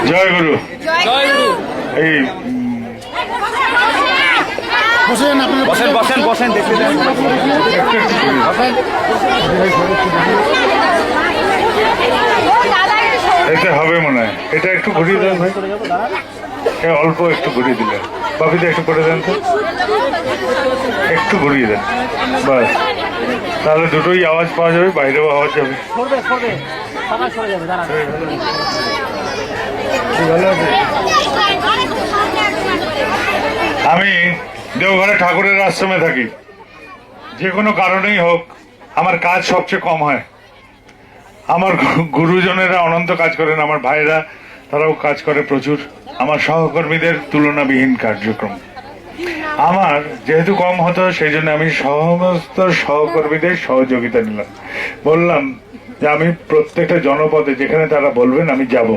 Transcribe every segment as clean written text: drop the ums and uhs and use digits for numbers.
জয় গুরু। এই বসেন বসেন বসেন, দেখতে দেন। এতে হবে মনে হয়। এটা একটু ঘুরিয়ে দেন ভাই, অল্প একটু ঘুরিয়ে দিলেন। বাপিতে একটু করে দেন তো, একটু ঘুরিয়ে দেন বাস। তাহলে দুটোই আওয়াজ পাওয়া যাবে, বাইরেও আওয়াজ যাবে। আমি দেওঘরে ঠাকুরের আশ্রমে থাকি। যে কোনো কারণেই হোক আমার কাজ সবচেয়ে কম হয়। আমার গুরুজনেরা অনন্ত কাজ করেন, আমার ভাইরা তারাও কাজ করে প্রচুর। আমার সহকর্মীদের তুলনাবিহীন কার্যক্রম। আমার যেহেতু কম হতো সেই জন্য আমি সমস্ত সহকর্মীদের সহযোগিতা নিলাম। বললাম যে আমি প্রত্যেকটা জনপদে যেখানে তারা বলবেন আমি যাব,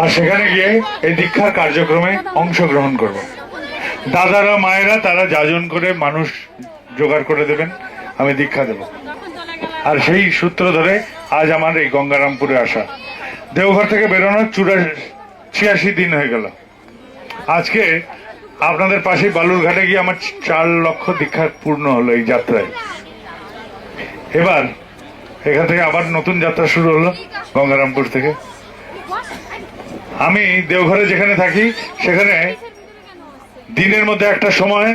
আর সেখানে গিয়ে এই দীক্ষার কার্যক্রমে অংশগ্রহণ করব। দাদারা মায়েরা তারা যাজন করে মানুষ জোগাড় করে দেবেন, আমি দীক্ষা দেব। আর সেই সূত্র ধরে আজ আমার এই গঙ্গারামপুরে আসা। দেওঘর থেকে বেরোনোর 86 দিন হয়ে গেল। আজকে আপনাদের পাশে বালুরঘাটে গিয়ে আমার 4 লক্ষ দীক্ষা পূর্ণ হলো এই যাত্রায়। এবার এখান থেকে আবার নতুন যাত্রা শুরু হলো গঙ্গারামপুর থেকে। আমি দেওঘরে যেখানে থাকি সেখানে দিনের মধ্যে একটা সময়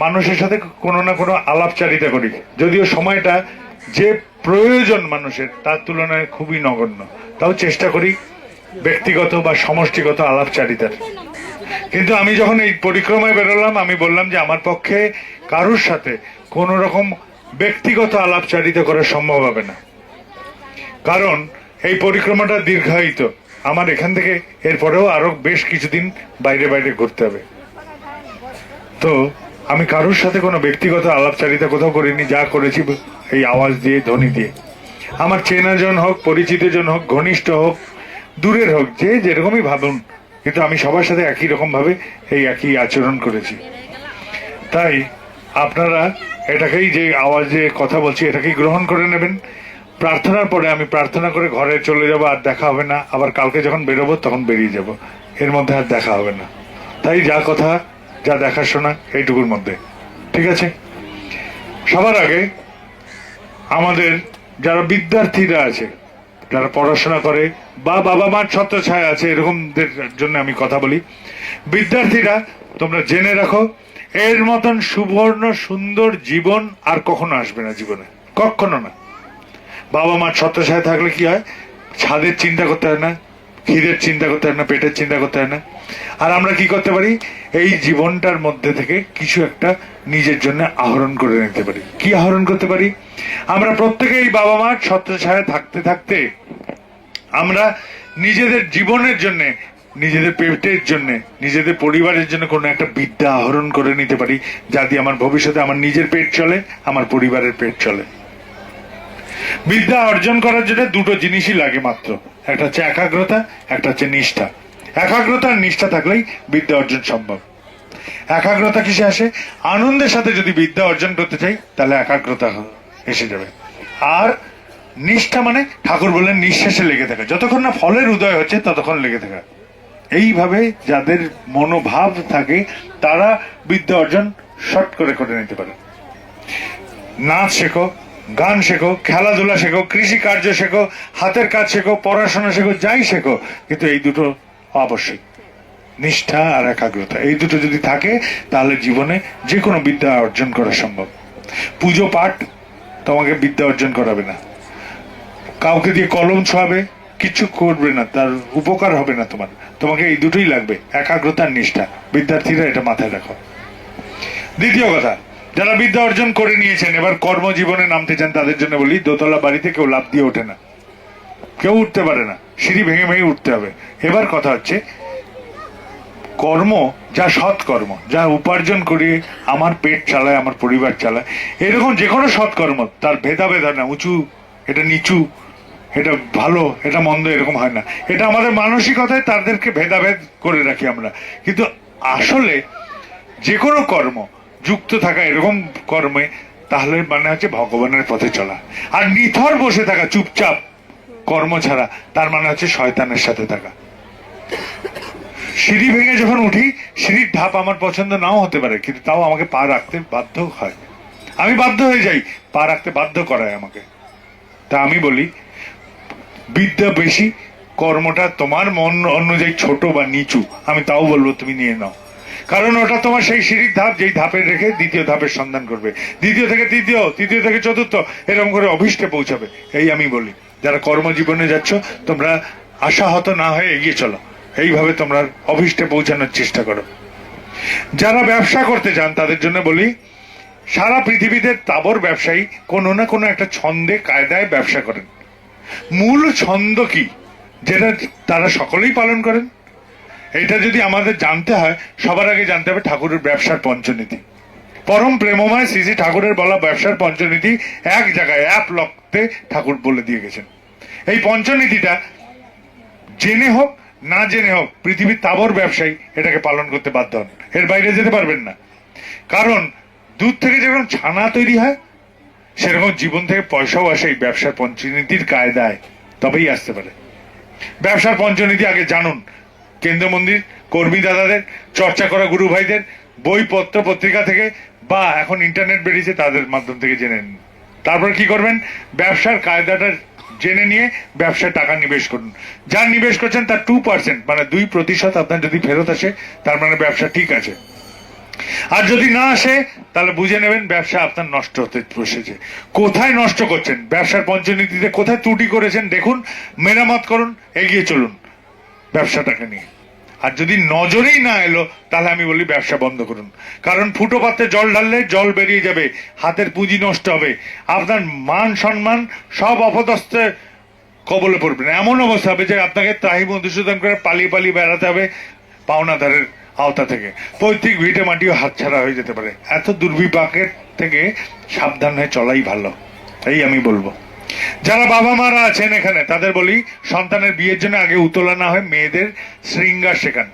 মানুষের সাথে কোনো না কোনো আলাপচারিতা করি, যদিও সময়টা যে প্রয়োজন মানুষের তার তুলনায় খুবই নগণ্য, তাও চেষ্টা করি ব্যক্তিগত বা সমষ্টিগত আলাপচারিতার। কিন্তু আমি যখন এই পরিক্রমায় বেরোলাম আমি বললাম যে আমার পক্ষে কারুর সাথে কোনো রকম ব্যক্তিগত আলাপচারিতা করা সম্ভব হবে না, কারণ এই পরিক্রমাটা দীর্ঘায়িত। আমার এখান থেকে এরপরেও আরো বেশ কিছুদিন বাইরে বাইরে ঘুরতে হবে। তো আমি কারোর সাথে কোনো ব্যক্তিগত আলাপচারিতা কোথাও করিনি, যা করেছি এই আওয়াজ দিয়ে, ধ্বনি দিয়ে। আমার চেনাজন হোক, পরিচিত জন হোক, ঘনিষ্ঠ হোক, দূরের হোক, যে যেরকমই ভাবুন, কিন্তু আমি সবার সাথে একই রকম ভাবে এই একই আচরণ করেছি। তাই আপনারা এটাকেই, যে আওয়াজে কথা বলছি, এটাকেই গ্রহণ করে নেবেন। প্রার্থনার পরে আমি প্রার্থনা করে ঘরে চলে যাব, আর দেখা হবে না। আবার কালকে যখন বেরোবো তখন বেরিয়ে যাব, এর মধ্যে আর দেখা হবে না। তাই যা কথা, যা দেখাশোনা এইটুকুর মধ্যে, ঠিক আছে? সবার আগে আমাদের যারা বিদ্যার্থীরা আছে, যারা পড়াশোনা করে বা বাবা মার ছত্রছায়া আছে, এরকমদের জন্য আমি কথা বলি। বিদ্যার্থীরা তোমরা জেনে রাখো, এর মতন সুবর্ণ সুন্দর জীবন আর কখনো আসবে না জীবনে, কখনো না। বাবা মার ছত্রছায়া থাকলে কি হয়, ছাদের চিন্তা করতে হয় না, খিদের চিন্তা করতে হয় না, পেটের চিন্তা করতে হয় না। আর আমরা কি করতে পারি, এই জীবনটার মধ্যে থেকে কিছু একটা নিজের জন্য আহরণ করে নিতে পারি। কি আহরণ করতে পারি? আমরা প্রত্যেকে এই বাবা মার ছত্রছায়া থাকতে থাকতে আমরা নিজেদের জীবনের জন্য, নিজেদের পেটের জন্য, নিজেদের পরিবারের জন্য কোনো একটা বিদ্যা আহরণ করে নিতে পারি, যা দিয়ে আমার ভবিষ্যতে আমার নিজের পেট চলে, আমার পরিবারের পেট চলে। বিদ্যা অর্জন করার জন্য দুটো জিনিসই লাগে মাত্র, একটা হচ্ছে একাগ্রতা, একটা হচ্ছে নিষ্ঠা। একাগ্রতা আর নিষ্ঠা থাকলেই বিদ্যা অর্জন সম্ভব। একাগ্রতা কিসে আসে? আনন্দের সাথে যদি বিদ্যা অর্জন করতে চাই তাহলে একাগ্রতা এসে যাবে। আর নিষ্ঠা মানে ঠাকুর বললেন নিঃশ্বাসে লেগে থাকা, যতক্ষণ না ফলের উদয় হচ্ছে ততক্ষণ লেগে থাকা। এইভাবে যাদের মনোভাব থাকে তারা বিদ্যা অর্জন শর্ট করে করে নিতে পারে। নাচ শেখো, গান শেখো, খেলাধুলা শেখো, কৃষি কার্য শেখো, হাতের কাজ শেখো, পড়াশোনা শেখো, যাই শেখো, কিন্তু এই দুটো অবশ্যই, নিষ্ঠা আর একাগ্রতা, এই দুটো যদি থাকে তাহলে জীবনে যে কোনো বিদ্যা অর্জন করা সম্ভব। পুজো পাঠ তোমাকে বিদ্যা অর্জন করাবে না, কাউকে দিয়ে কলম ছোঁয়াবে, কিছু করবে না, তার উপকার হবে না তোমার। তোমাকে এই দুটোই লাগবে, একাগ্রতা আর নিষ্ঠা। বিদ্যার্থীরা এটা মাথায় রাখো। দ্বিতীয় কথা, যারা বিদ্যা অর্জন করে নিয়েছেন, এবার কর্মজীবনে নামতে চান, তাদের জন্য বলি, দোতলা বাড়িতে কেউ লাফ দিয়ে ওঠে না, কেউ উঠতে পারে না, সিঁড়ি ভেঙে ভেঙে উঠতে হবে। এবার কথা হচ্ছে, কর্ম যা সৎকর্ম, যা উপার্জন করে আমার পেট চালায়, আমার পরিবার চালায়, এরকম যে কোনো সৎকর্ম, তার ভেদাভেদ হয় না, উঁচু এটা নিচু, এটা ভালো এটা মন্দ, এরকম হয় না। এটা আমাদের মানসিকতায় তাদেরকে ভেদাভেদ করে রাখি আমরা। কিন্তু আসলে যে কোনো কর্ম যুক্ত থাকা এরকম কর্মে, তাহলে মানে হচ্ছে ভগবানের পথে চলা। আর নিথর বসে থাকা, চুপচাপ কর্ম ছাড়া, তার মানে হচ্ছে শয়তানের সাথে থাকা। সিঁড়ি ভেঙে যখন উঠি, সিঁড়ির ধাপ আমার পছন্দ নাও হতে পারে, কিন্তু তাও আমাকে পা রাখতে বাধ্য হয়, আমি বাধ্য হয়ে যাই, পা রাখতে বাধ্য করায় আমাকে। তা আমি বলি, বিদ্যা বেশি, কর্মটা তোমার মন অনুযায়ী ছোট বা নিচু, আমি তাও বলবো তুমি নিয়ে নাও, কারণ ওটা তোমার সেই সিঁড়ির ধাপ, যেই ধাপের রেখে দ্বিতীয় ধাপের সন্ধান করবে, দ্বিতীয় থেকে তৃতীয়, তৃতীয় থেকে চতুর্থ, এরকম করে অভীষ্টে পৌঁছাবে। এই আমি বলি, যারা কর্মজীবনে যাচ্ছ, তোমরা আশাহত না হয়ে এগিয়ে চলো, এইভাবে তোমরা অভীষ্টে পৌঁছানোর চেষ্টা করো। যারা ব্যবসা করতে চান তাদের জন্য বলি, সারা পৃথিবীতে তাবর ব্যবসায়ী কোনো না কোনো একটা ছন্দে কায়দায় ব্যবসা করেন। মূল ছন্দ কি, যেটা তারা সকলেই পালন করেন, এটা যদি আমাদের জানতে হয়, সবার আগে জানতে হবে ঠাকুরের ব্যবসার পঞ্চনীতি। পরম প্রেমময় শ্রী শ্রী ঠাকুরের বলা ব্যবসার পঞ্চনীতি এক জায়গায় এক লক্ষ্যে ঠাকুর বলে দিয়ে গেছেন। এই পঞ্চনীতিটা জেনে হোক না জেনে হোক, পৃথিবীর তাবর ব্যবসায়ী এটাকে পালন করতে বাধ্য হন, এর বাইরে যেতে পারবেন না। কারণ দুধ থেকে যেরকম ছানা তৈরি হয়, সেরকম জীবন থেকে পয়সাও আসে এই ব্যবসার পঞ্চনীতির কায়দায়, তবেই আসতে পারে। ব্যবসার পঞ্চনীতি আগে জানুন, কেন্দ্র মন্দির কর্মী দাদাদের, চর্চা করা গুরু ভাইদের বই পত্র পত্রিকা থেকে, বা এখন ইন্টারনেট বেরিয়েছে তাদের মাধ্যম থেকে জেনে নিন। তারপর কি করবেন, ব্যবসার কায়দাটা জেনে নিয়ে ব্যবসায় টাকা নিবেশ করুন। যার নিবেশ করছেন তার 2%, মানে 2% আপনার যদি ফেরত আসে, তার মানে ব্যবসা ঠিক আছে। আর যদি না আসে, তাহলে বুঝে নেবেন ব্যবসা আপনার নষ্ট হতে বসেছে। কোথায় নষ্ট করছেন, ব্যবসার পঞ্চনীতিতে কোথায় ত্রুটি করেছেন দেখুন, মেরামত করুন, এগিয়ে চলুন ব্যবসাটাকে নিয়ে। আর যদি নজরেই না এলো, তাহলে আমি বলি ব্যবসা বন্ধ করুন। কারণ ফুটো পাত্রে জল ঢাললে জল বেরিয়ে যাবে, হাতের পুঁজি নষ্ট হবে, আপনার মান সম্মান সব অপদস্থে কবলে পড়বে না। এমন অবস্থা হবে যে আপনাকে ত্রাহি মধুসূদন করে পালিয়ে পালিয়ে বেড়াতে হবে পাওনাদারের আওতা থেকে, পৈতৃক ভিটে মাটিও হাতছাড়া হয়ে যেতে পারে। এত দুর্বিপাকের থেকে সাবধান হয়ে চলাই ভালো, এই আমি বলবো। যারা বাবা মারা আছেন এখানে, তাদের বলি, সন্তানের বিয়ের জন্য আগে উতলা না হয় মেয়েদের শৃঙ্গার শেখান।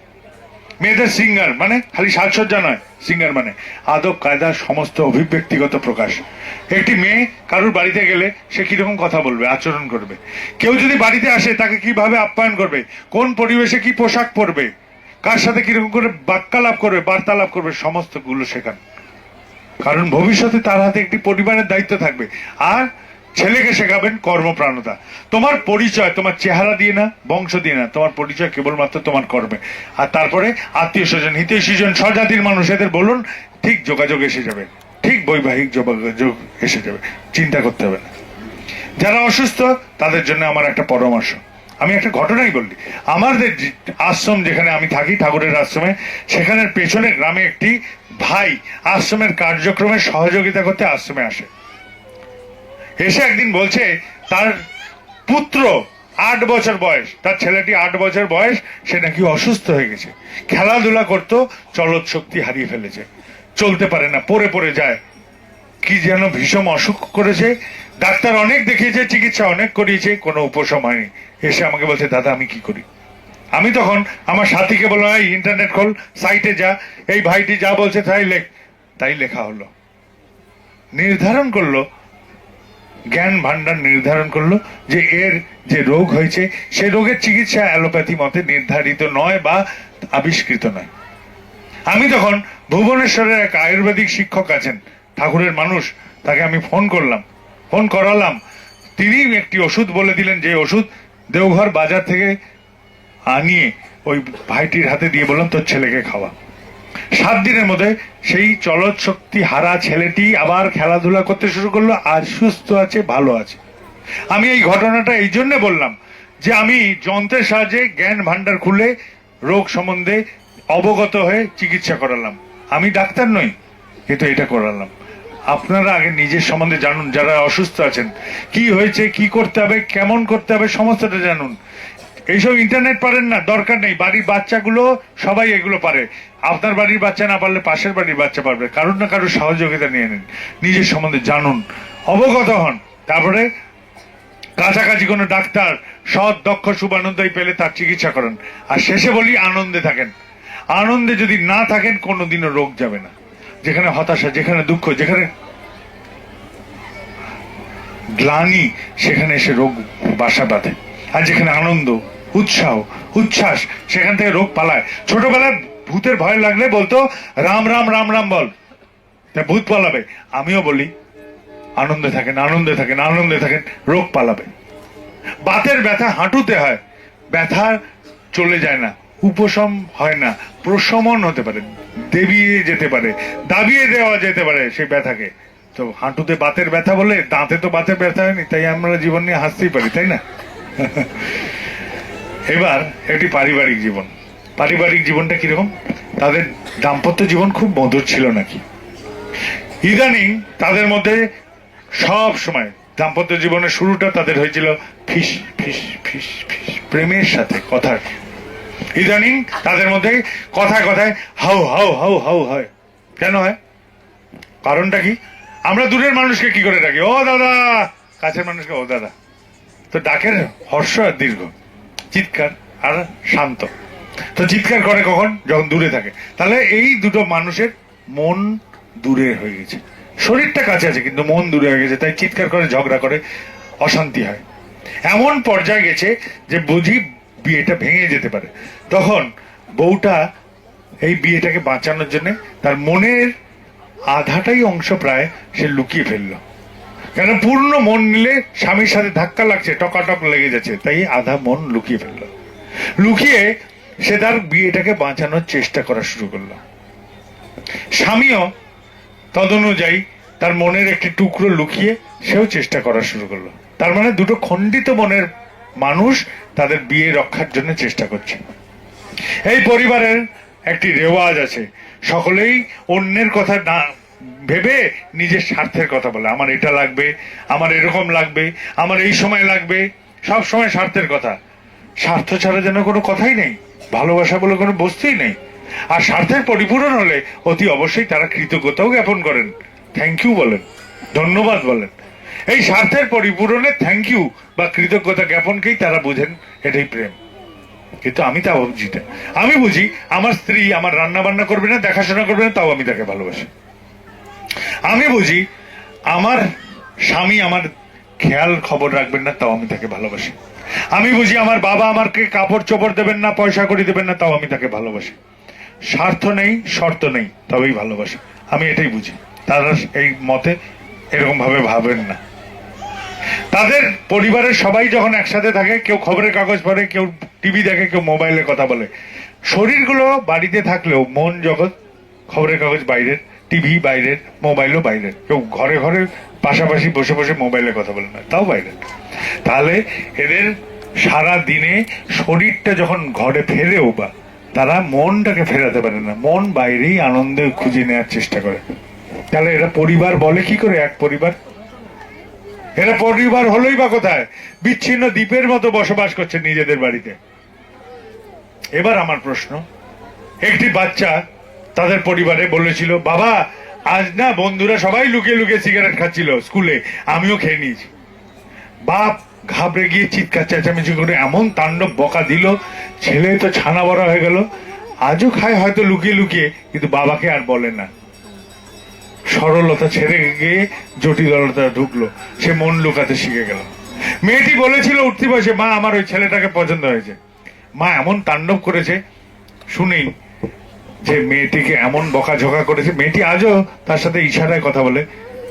মেয়েদের শৃঙ্গার মানে খালি সাজসজ্জা নয়, শৃঙ্গার মানে আদব কায়দার সমস্ত অভিব্যক্তিগত প্রকাশ। একটি মেয়ে কারুর বাড়িতে গেলে সে কিরকম কথা বলবে, আচরণ করবে, কেউ যদি বাড়িতে আসে তাকে কিভাবে আপ্যায়ন করবে, কোন পরিবেশে কি পোশাক পরবে, কার সাথে কিরকম করে বাক্যালাপ করবে, বার্তালাপ করবে, সমস্ত গুলো শেখান। কারণ ভবিষ্যতে তার হাতে একটি পরিবারের দায়িত্ব থাকবে। আর ছেলেকে শেখাবেন কর্মপ্রাণতা। তোমার পরিচয় তোমার চেহারা দিয়ে না, বংশ দিয়ে না, তোমার পরিচয় কেবলমাত্র তোমার কর্মে। আর তারপরে আত্মীয় স্বজন, হিতৈষীজন, স্বজাতির মানুষ, এদের বলুন, ঠিক যোগাযোগ এসে যাবে, ঠিক বৈবাহিক যোগাযোগ এসে যাবে, চিন্তা করতে হবে না। যারা অসুস্থ তাদের জন্য আমার একটা পরামর্শ, আমি একটা ঘটনাই বললি। আমাদের আশ্রম যেখানে আমি থাকি, ঠাকুরের আশ্রমে, সেখানের পেছনে গ্রামে একটি ভাই আশ্রমের কার্যক্রমে সহযোগিতা করতে আশ্রমে আসে। এসে একদিন বলছে তার পুত্র 8 বছর বয়স, তার ছেলেটি 8 বছর বয়স, সে নাকি অসুস্থ হয়ে গেছে, খেলাধুলা করতো, চলৎ শক্তি হারিয়ে ফেলেছে, চলতে পারে না, পড়ে পড়ে যায়, কি যেন ভীষণ অসুখ করেছে। ডাক্তার অনেক দেখিয়েছে, চিকিৎসা অনেক করিয়েছে, কোনো উপশম হয়নি। এসে আমাকে বলছে, দাদা আমি কি করি? আমি তখন আমার সাথীকে বললাম, এই ইন্টারনেট খোল, সাইটে যা, এই ভাইটি যা বলছে তাই লেখ। তাই লেখা হলো, নির্ধারণ করলো, জ্ঞান ভান্ডার নির্ধারণ করলো যে এর যে রোগ হয়েছে, সে রোগের চিকিৎসা অ্যালোপ্যাথি মতে নির্ধারিত নয় বা আবিষ্কৃত নয়। আমি তখন ভুবনেশ্বরের এক আয়ুর্বেদিক শিক্ষক আছেন, ঠাকুরের মানুষ, তাকে আমি ফোন করালাম। তিনি একটি ওষুধ বলে দিলেন, যে ওষুধ দেওঘর বাজার থেকে আনিয়ে ওই ভাইটির হাতে দিয়ে বললাম, তোর ছেলেকে খাওয়া। 7 দিনের মধ্যে সেই চলৎ শক্তি হারা ছেলেটি আবার খেলাধুলা করতে শুরু করলো, আর সুস্থ আছে, ভালো আছে। আমি এই ঘটনাটা এই জন্য বললাম যে আমি যন্ত্রের সাহায্যে জ্ঞান ভান্ডার খুলে রোগ সম্বন্ধে অবগত হয়ে চিকিৎসা করালাম। আমি ডাক্তার নই, কিন্তু এটা করালাম। আপনারা আগে নিজের সম্বন্ধে জানুন, যারা অসুস্থ আছেন, কি হয়েছে, কি করতে হবে, কেমন করতে হবে, সমস্তটা জানুন। এইসব ইন্টারনেট পারেন না, দরকার নেই। বাড়ির বাচ্চাগুলো সবাই এগুলো পারে। আপনার বাড়ির বাচ্চা না পারলে পাশের বাড়ির বাচ্চা পারবে। কারুর না কারুর সহযোগিতা নিয়ে নিন, নিজের সম্বন্ধে জানুন, অবগত হন। তারপরে কাছাকাছি কোনো ডাক্তার সৎ দক্ষ শুভানন্দই পেলে তার চিকিৎসা করেন। আর শেষে বলি, আনন্দে থাকেন। আনন্দে যদি না থাকেন, কোনোদিনও রোগ যাবে না। যেখানে হতাশা, যেখানে দুঃখ, যেখানে গ্লানি সেখানে এসে রোগ বাসা বাঁধে। আর যেখানে আনন্দ, উৎসাহ, উচ্ছ্বাস, সেখান থেকে রোগ পালায়। ছোটবেলায় ভূতের ভয় লাগলে বলতো রাম রাম রাম রাম বল, তা ভূত পালাবে। আমিও বলি আনন্দে থাকেন, আনন্দে থাকেন, আনন্দে থাকেন, রোগ পালাবে। বাতের ব্যথা হাঁটুতে হয়, ব্যথা চলে যায় না, উপশম হয় না, প্রশমন হতে পারে, দেবিয়ে যেতে পারে, দাবিয়ে দেওয়া যেতে পারে সেই ব্যথাকে। তো হাঁটুতে বাতের ব্যথা বলে, দাঁতে তো বাতের ব্যথা হয়নি, তাই আমরা জীবন নিয়ে হাসতেই পারি, তাই না? এবার একটি পারিবারিক জীবন। পারিবারিক জীবনটা কিরকম? তাদের দাম্পত্য জীবন খুব মধুর ছিল নাকি? ইদানিং তাদের মধ্যে সব সময় দাম্পত্য জীবনের শুরুটা তাদের হয়েছিল ফিস ফিস ফিস ফিস, প্রেমের সাথে কথা। ইদানিং তাদের মধ্যে কথায় কথায় হাউ হাউ হাউ হাউ হয়। কেন হয়? কারণটা কি? আমরা দূরের মানুষকে কি করে ডাকি? ও দাদা। কাছের মানুষকে ও দাদা। তো ডাকের হর্ষ আর দীর্ঘ, চিৎকার আর শান্ত। তো চিৎকার করে কখন? যখন দূরে থাকে। তাহলে এই দুটো মানুষের মন দূরে হয়ে গেছে, শরীরটা কাছে আছে কিন্তু মন দূরে হয়ে গেছে, তাই চিৎকার করে, ঝগড়া করে, অশান্তি হয়। এমন পর্যায়ে গেছে যে বুঝি বিয়েটা ভেঙে যেতে পারে। তখন বউটা এই বিয়েটাকে বাঁচানোর জন্য তার মনের আধাটাই অংশ প্রায় সে লুকিয়ে ফেললো। কেন? পূর্ণ মন নিলে স্বামীর সাথে ধাক্কা লাগছে, টকাটক লেগে যাচ্ছে, তাই আধা মন লুকিয়ে ফেললো। লুকিয়ে সে তার বিয়েটাকে বাঁচানোর চেষ্টা করা শুরু করলো। স্বামীও তদনুযায়ী তার মনের একটি টুকরো লুকিয়ে সেও চেষ্টা করা শুরু করলো। তার মানে দুটো খণ্ডিত মনের মানুষ তাদের বিয়ে রক্ষার জন্য চেষ্টা করছে। এই পরিবারের একটি রেওয়াজ আছে, সকলেই অন্যের কথা না ভেবে নিজের স্বার্থের কথা বলে। আমার এটা লাগবে, আমার এরকম লাগবে, আমার এই সময় লাগবে, সব সময় স্বার্থের কথা। স্বার্থ ছাড়া যেন কোনো কথাই নেই, ভালোবাসা বলে কোনো বস্তুই নেই। আর স্বার্থের পরিপূরণ হলে অতি অবশ্যই তারা কৃতজ্ঞতাও জ্ঞাপন করেন, থ্যাংক ইউ বলেন, ধন্যবাদ বলেন। এই স্বার্থের পরিপূরণে থ্যাংক ইউ বা কৃতজ্ঞতা জ্ঞাপনকেই তারা বুঝেন এটাই প্রেম। কিন্তু আমি তা বুঝি না। আমি বুঝি আমার স্ত্রী আমার রান্না বান্না করবে না, দেখাশোনা করবে না, তাও আমি তাকে ভালোবাসি। আমি বুঝি আমার স্বামী আমার খেয়াল খবর রাখবেন না, তাও আমি তাকে ভালোবাসি। আমি বুঝি আমার বাবা আমাকে কাপড় চোপড় দেবেন না, পয়সা করি দেবেন না, তাও আমি তাকে ভালোবাসি। স্বার্থ নেই, শর্ত নেই, তবেই ভালোবাসি। আমি এটাই বুঝি। তারা এই মতে এরকম ভাবে ভাবেন না। তাদের পরিবারের সবাই যখন একসাথে থাকে, কেউ খবরের কাগজ পড়ে, কেউ টিভি দেখে, কেউ মোবাইলে কথা বলে। শরীরগুলো বাড়িতে থাকলেও মন জগৎ খবরের কাগজ বাইরের, টিভি বাইরের, মোবাইলও বাইরের। কেউ ঘরে ঘরে পাশাপাশি বসে বসে মোবাইলে কথা বলে না, তাও বাইরের। তাহলে এদের সারা দিনে শরীরটা যখন ঘরে ফেরেও বা তারা মনটাকে ফেরাতে পারে না, মন বাইরেই আনন্দে খুঁজে নেওয়ার চেষ্টা করে। তাহলে এরা পরিবার বলে কি করে? এক পরিবার? এরা পরিবার হলোই বা কোথায়? বিচ্ছিন্ন দ্বীপের মতো বসবাস করছে নিজেদের বাড়িতে। এবার আমার প্রশ্ন, একটি বাচ্চা তাদের পরিবারে বলেছিল, বাবা আজ না বন্ধুরা সবাই লুকিয়ে লুকিয়ে সিগারেট খাচ্ছিল স্কুলে, আমিও খেয়ে নিয়েছি। বাপ ঘাবড়ে গিয়ে চিৎকার চেঁচামেচি করে এমন তাণ্ডব বকা দিল, ছেলে তো ছানা বড়া হয়ে গেল। আজও খায় হয়তো লুকিয়ে লুকিয়ে, কিন্তু বাবাকে আর বলে না। সরলতা ছেড়ে গিয়ে জটিলতা ঢুকলো, সে মন লুকাতে শিখে গেল। মেয়েটি বলেছিল উঠতি বয়সে, মা আমার ওই ছেলেটাকে পছন্দ হয়েছে। মা এমন তাণ্ডব করেছে শুনেই যে মেয়েটিকে এমন বকাঝকা করেছে, মেয়েটি আজও তার সাথে ইশারায় কথা বলে,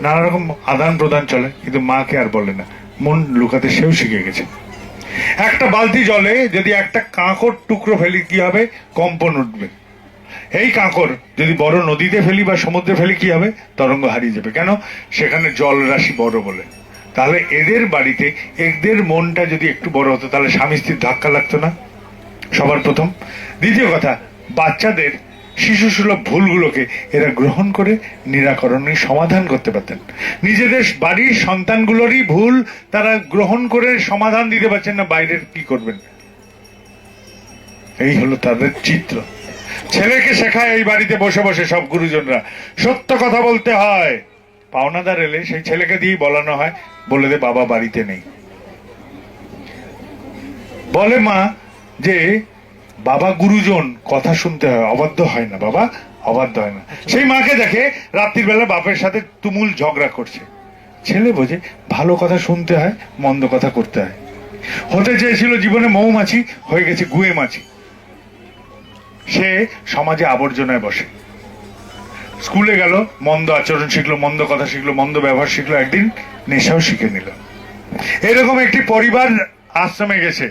নানা রকম আদান প্রদান চলে, কিন্তু মাকে আর বলে না। মন লুকাতে সেও শিখে গেছে। একটা বালতি জলে যদি একটা কাঁকড় টুকরো ফেলি কি হবে? কম্পন উঠবে। এই কাঁকড় যদি বড় নদীতে ফেলি বা সমুদ্রে ফেলি কি হবে? তরঙ্গ হারিয়ে যাবে। কেন? সেখানে জল রাশি বড় বলে। তাহলে এদের বাড়িতে এদের মনটা যদি একটু বড় হতো, তাহলে স্বামী স্ত্রীর ধাক্কা লাগতো না, সবার প্রথম। দ্বিতীয় কথা, বাচ্চাদের শিশু সুলভ ভুলগুলোকে এরা গ্রহণ করে নিরাকরণের সমাধান করতে পারতেন। নিজেদের বাড়ির সন্তানগুলোরই ভুল তারা গ্রহণ করে সমাধান দিতে পারছেন না, বাইরের কি করবেন? এই হলো তাদের চিত্র। ছেলেকে শেখায় এই বাড়িতে বসে বসে সব গুরুজনরা, সত্য কথা বলতে হয়। পাওনাদার এলে সেই ছেলেকে দিয়েই বলানো হয়, বলে দে বাবা বাড়িতে নেই। বলে মা যে বাবা গুরুজন, কথা শুনতে হয়, অবাধ্য হয় না বাবা, অবাধ্য হয় না। সেই মাকে দেখে রাত্রির বেলা বাপের সাথে তুমুল ঝগড়া করছে, ছেলে বোঝে ভালো কথা শুনতে হয়, মন্দ কথা করতে হয়। হতে চেয়েছিল জীবনে মৌমাছি, হয়ে গেছে গুয়ে মাছি। সে সমাজে আবর্জনায় বসে। স্কুলে গেল, মন্দ আচরণ শিখলো, মন্দ কথা শিখলো, মন্দ ব্যবহার শিখলো, একদিন নেশাও শিখে নিল। এরকম একটি পরিবার আশ্রমে গেছে,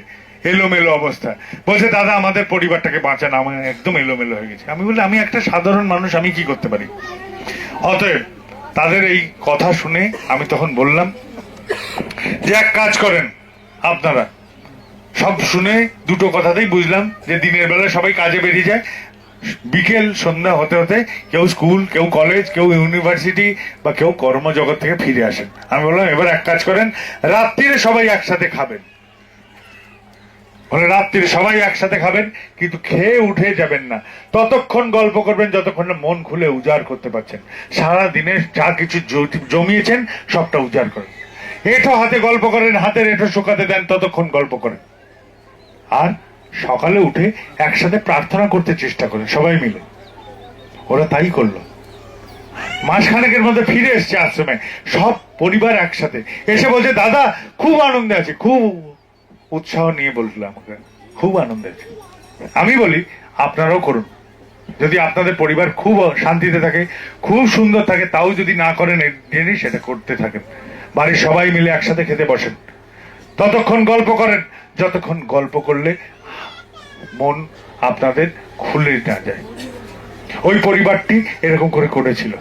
এলোমেলো অবস্থা। বলছে দাদা আমাদের পরিবারটাকে বাঁচান, আমার একদম এলোমেলো হয়ে গেছে। আমি বলি আমি একটা সাধারণ মানুষ, আমি কি করতে পারি? অতএব তাদের এই কথা শুনে আমি তখন বললাম যে এক কাজ করেন আপনারা। সব শুনে দুটো কথাতেই বুঝলাম যে দিনের বেলা সবাই কাজে বেরিয়ে যায়, বিকেল সন্ধ্যা হতে হতে কেউ স্কুল, কেউ কলেজ, কেউ ইউনিভার্সিটি বা কেউ কর্মজগৎ থেকে ফিরে আসেন। আমি বললাম এবার এক কাজ করেন, রাত্রিরে সবাই একসাথে খাবেন। বলে রাত্রিরে সবাই একসাথে খাবেন, কিন্তু খেয়ে উঠে যাবেন না, ততক্ষণ গল্প করবেন যতক্ষণ না মন খুলে উজাড় করতে পারছেন। সারা দিনে যা কিছু জমিয়েছেন সবটা উজাড় করেন। এঁঠো হাতে গল্প করেন, হাতের এঁঠো শুকাতে দেন, ততক্ষণ গল্প করেন। আর সকালে উঠে একসাথে প্রার্থনা করতে চেষ্টা করেন সবাই মিলে। ওরা তাই করলো। মাসখানেকের মধ্যে ফিরে এসছে আশ্রমে, সব পরিবার একসাথে এসে বলছে দাদা খুব আনন্দে আছে, খুব উৎসাহ নিয়ে বলছিল আমাকে, খুব আনন্দে আছে। আমি বলি আপনারাও করুন। যদি আপনাদের পরিবার খুব শান্তিতে থাকে, খুব সুন্দর থাকে, তাও যদি না করেন এমনি সেটা করতে থাকেন। বাড়ির সবাই মিলে একসাথে খেতে বসেন, ততক্ষণ গল্প করেন যতক্ষণ গল্প করলে মন আপনাদের খুলে না যায়। ওই পরিবারটি এরকম করে করেছিল।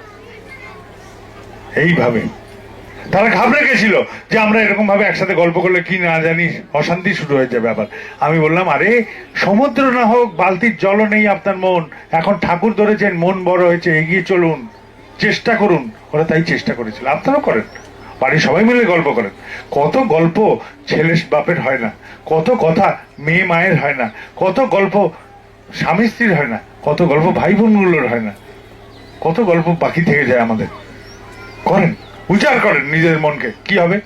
এইভাবে তারা ঘাবড়ে গেছিল যে আমরা এরকম ভাবে একসাথে গল্প করলে কি না জানি অশান্তি শুরু হয়ে যাবে আবার। আমি বললাম আরে সমুদ্র না হোক, বালতির জলও নেই আপনার মন, এখন ঠাকুর ধরেছেন, মন বড় হয়েছে, এগিয়ে চলুন, চেষ্টা করুন। ওরা তাই চেষ্টা করেছিল, আপনারাও করেন। বাড়ির সবাই মিলে গল্প করেন। কত গল্প ছেলে বাপের হয় না, কত কথা মেয়ে মায়ের হয় না, কত গল্প স্বামী স্ত্রীর হয় না, কত গল্প ভাই বোনগুলোর হয় না, কত গল্প বাকি থেকে যায় আমাদের। করেন, উজাড় করেন নিজের মনকে। কি হবে?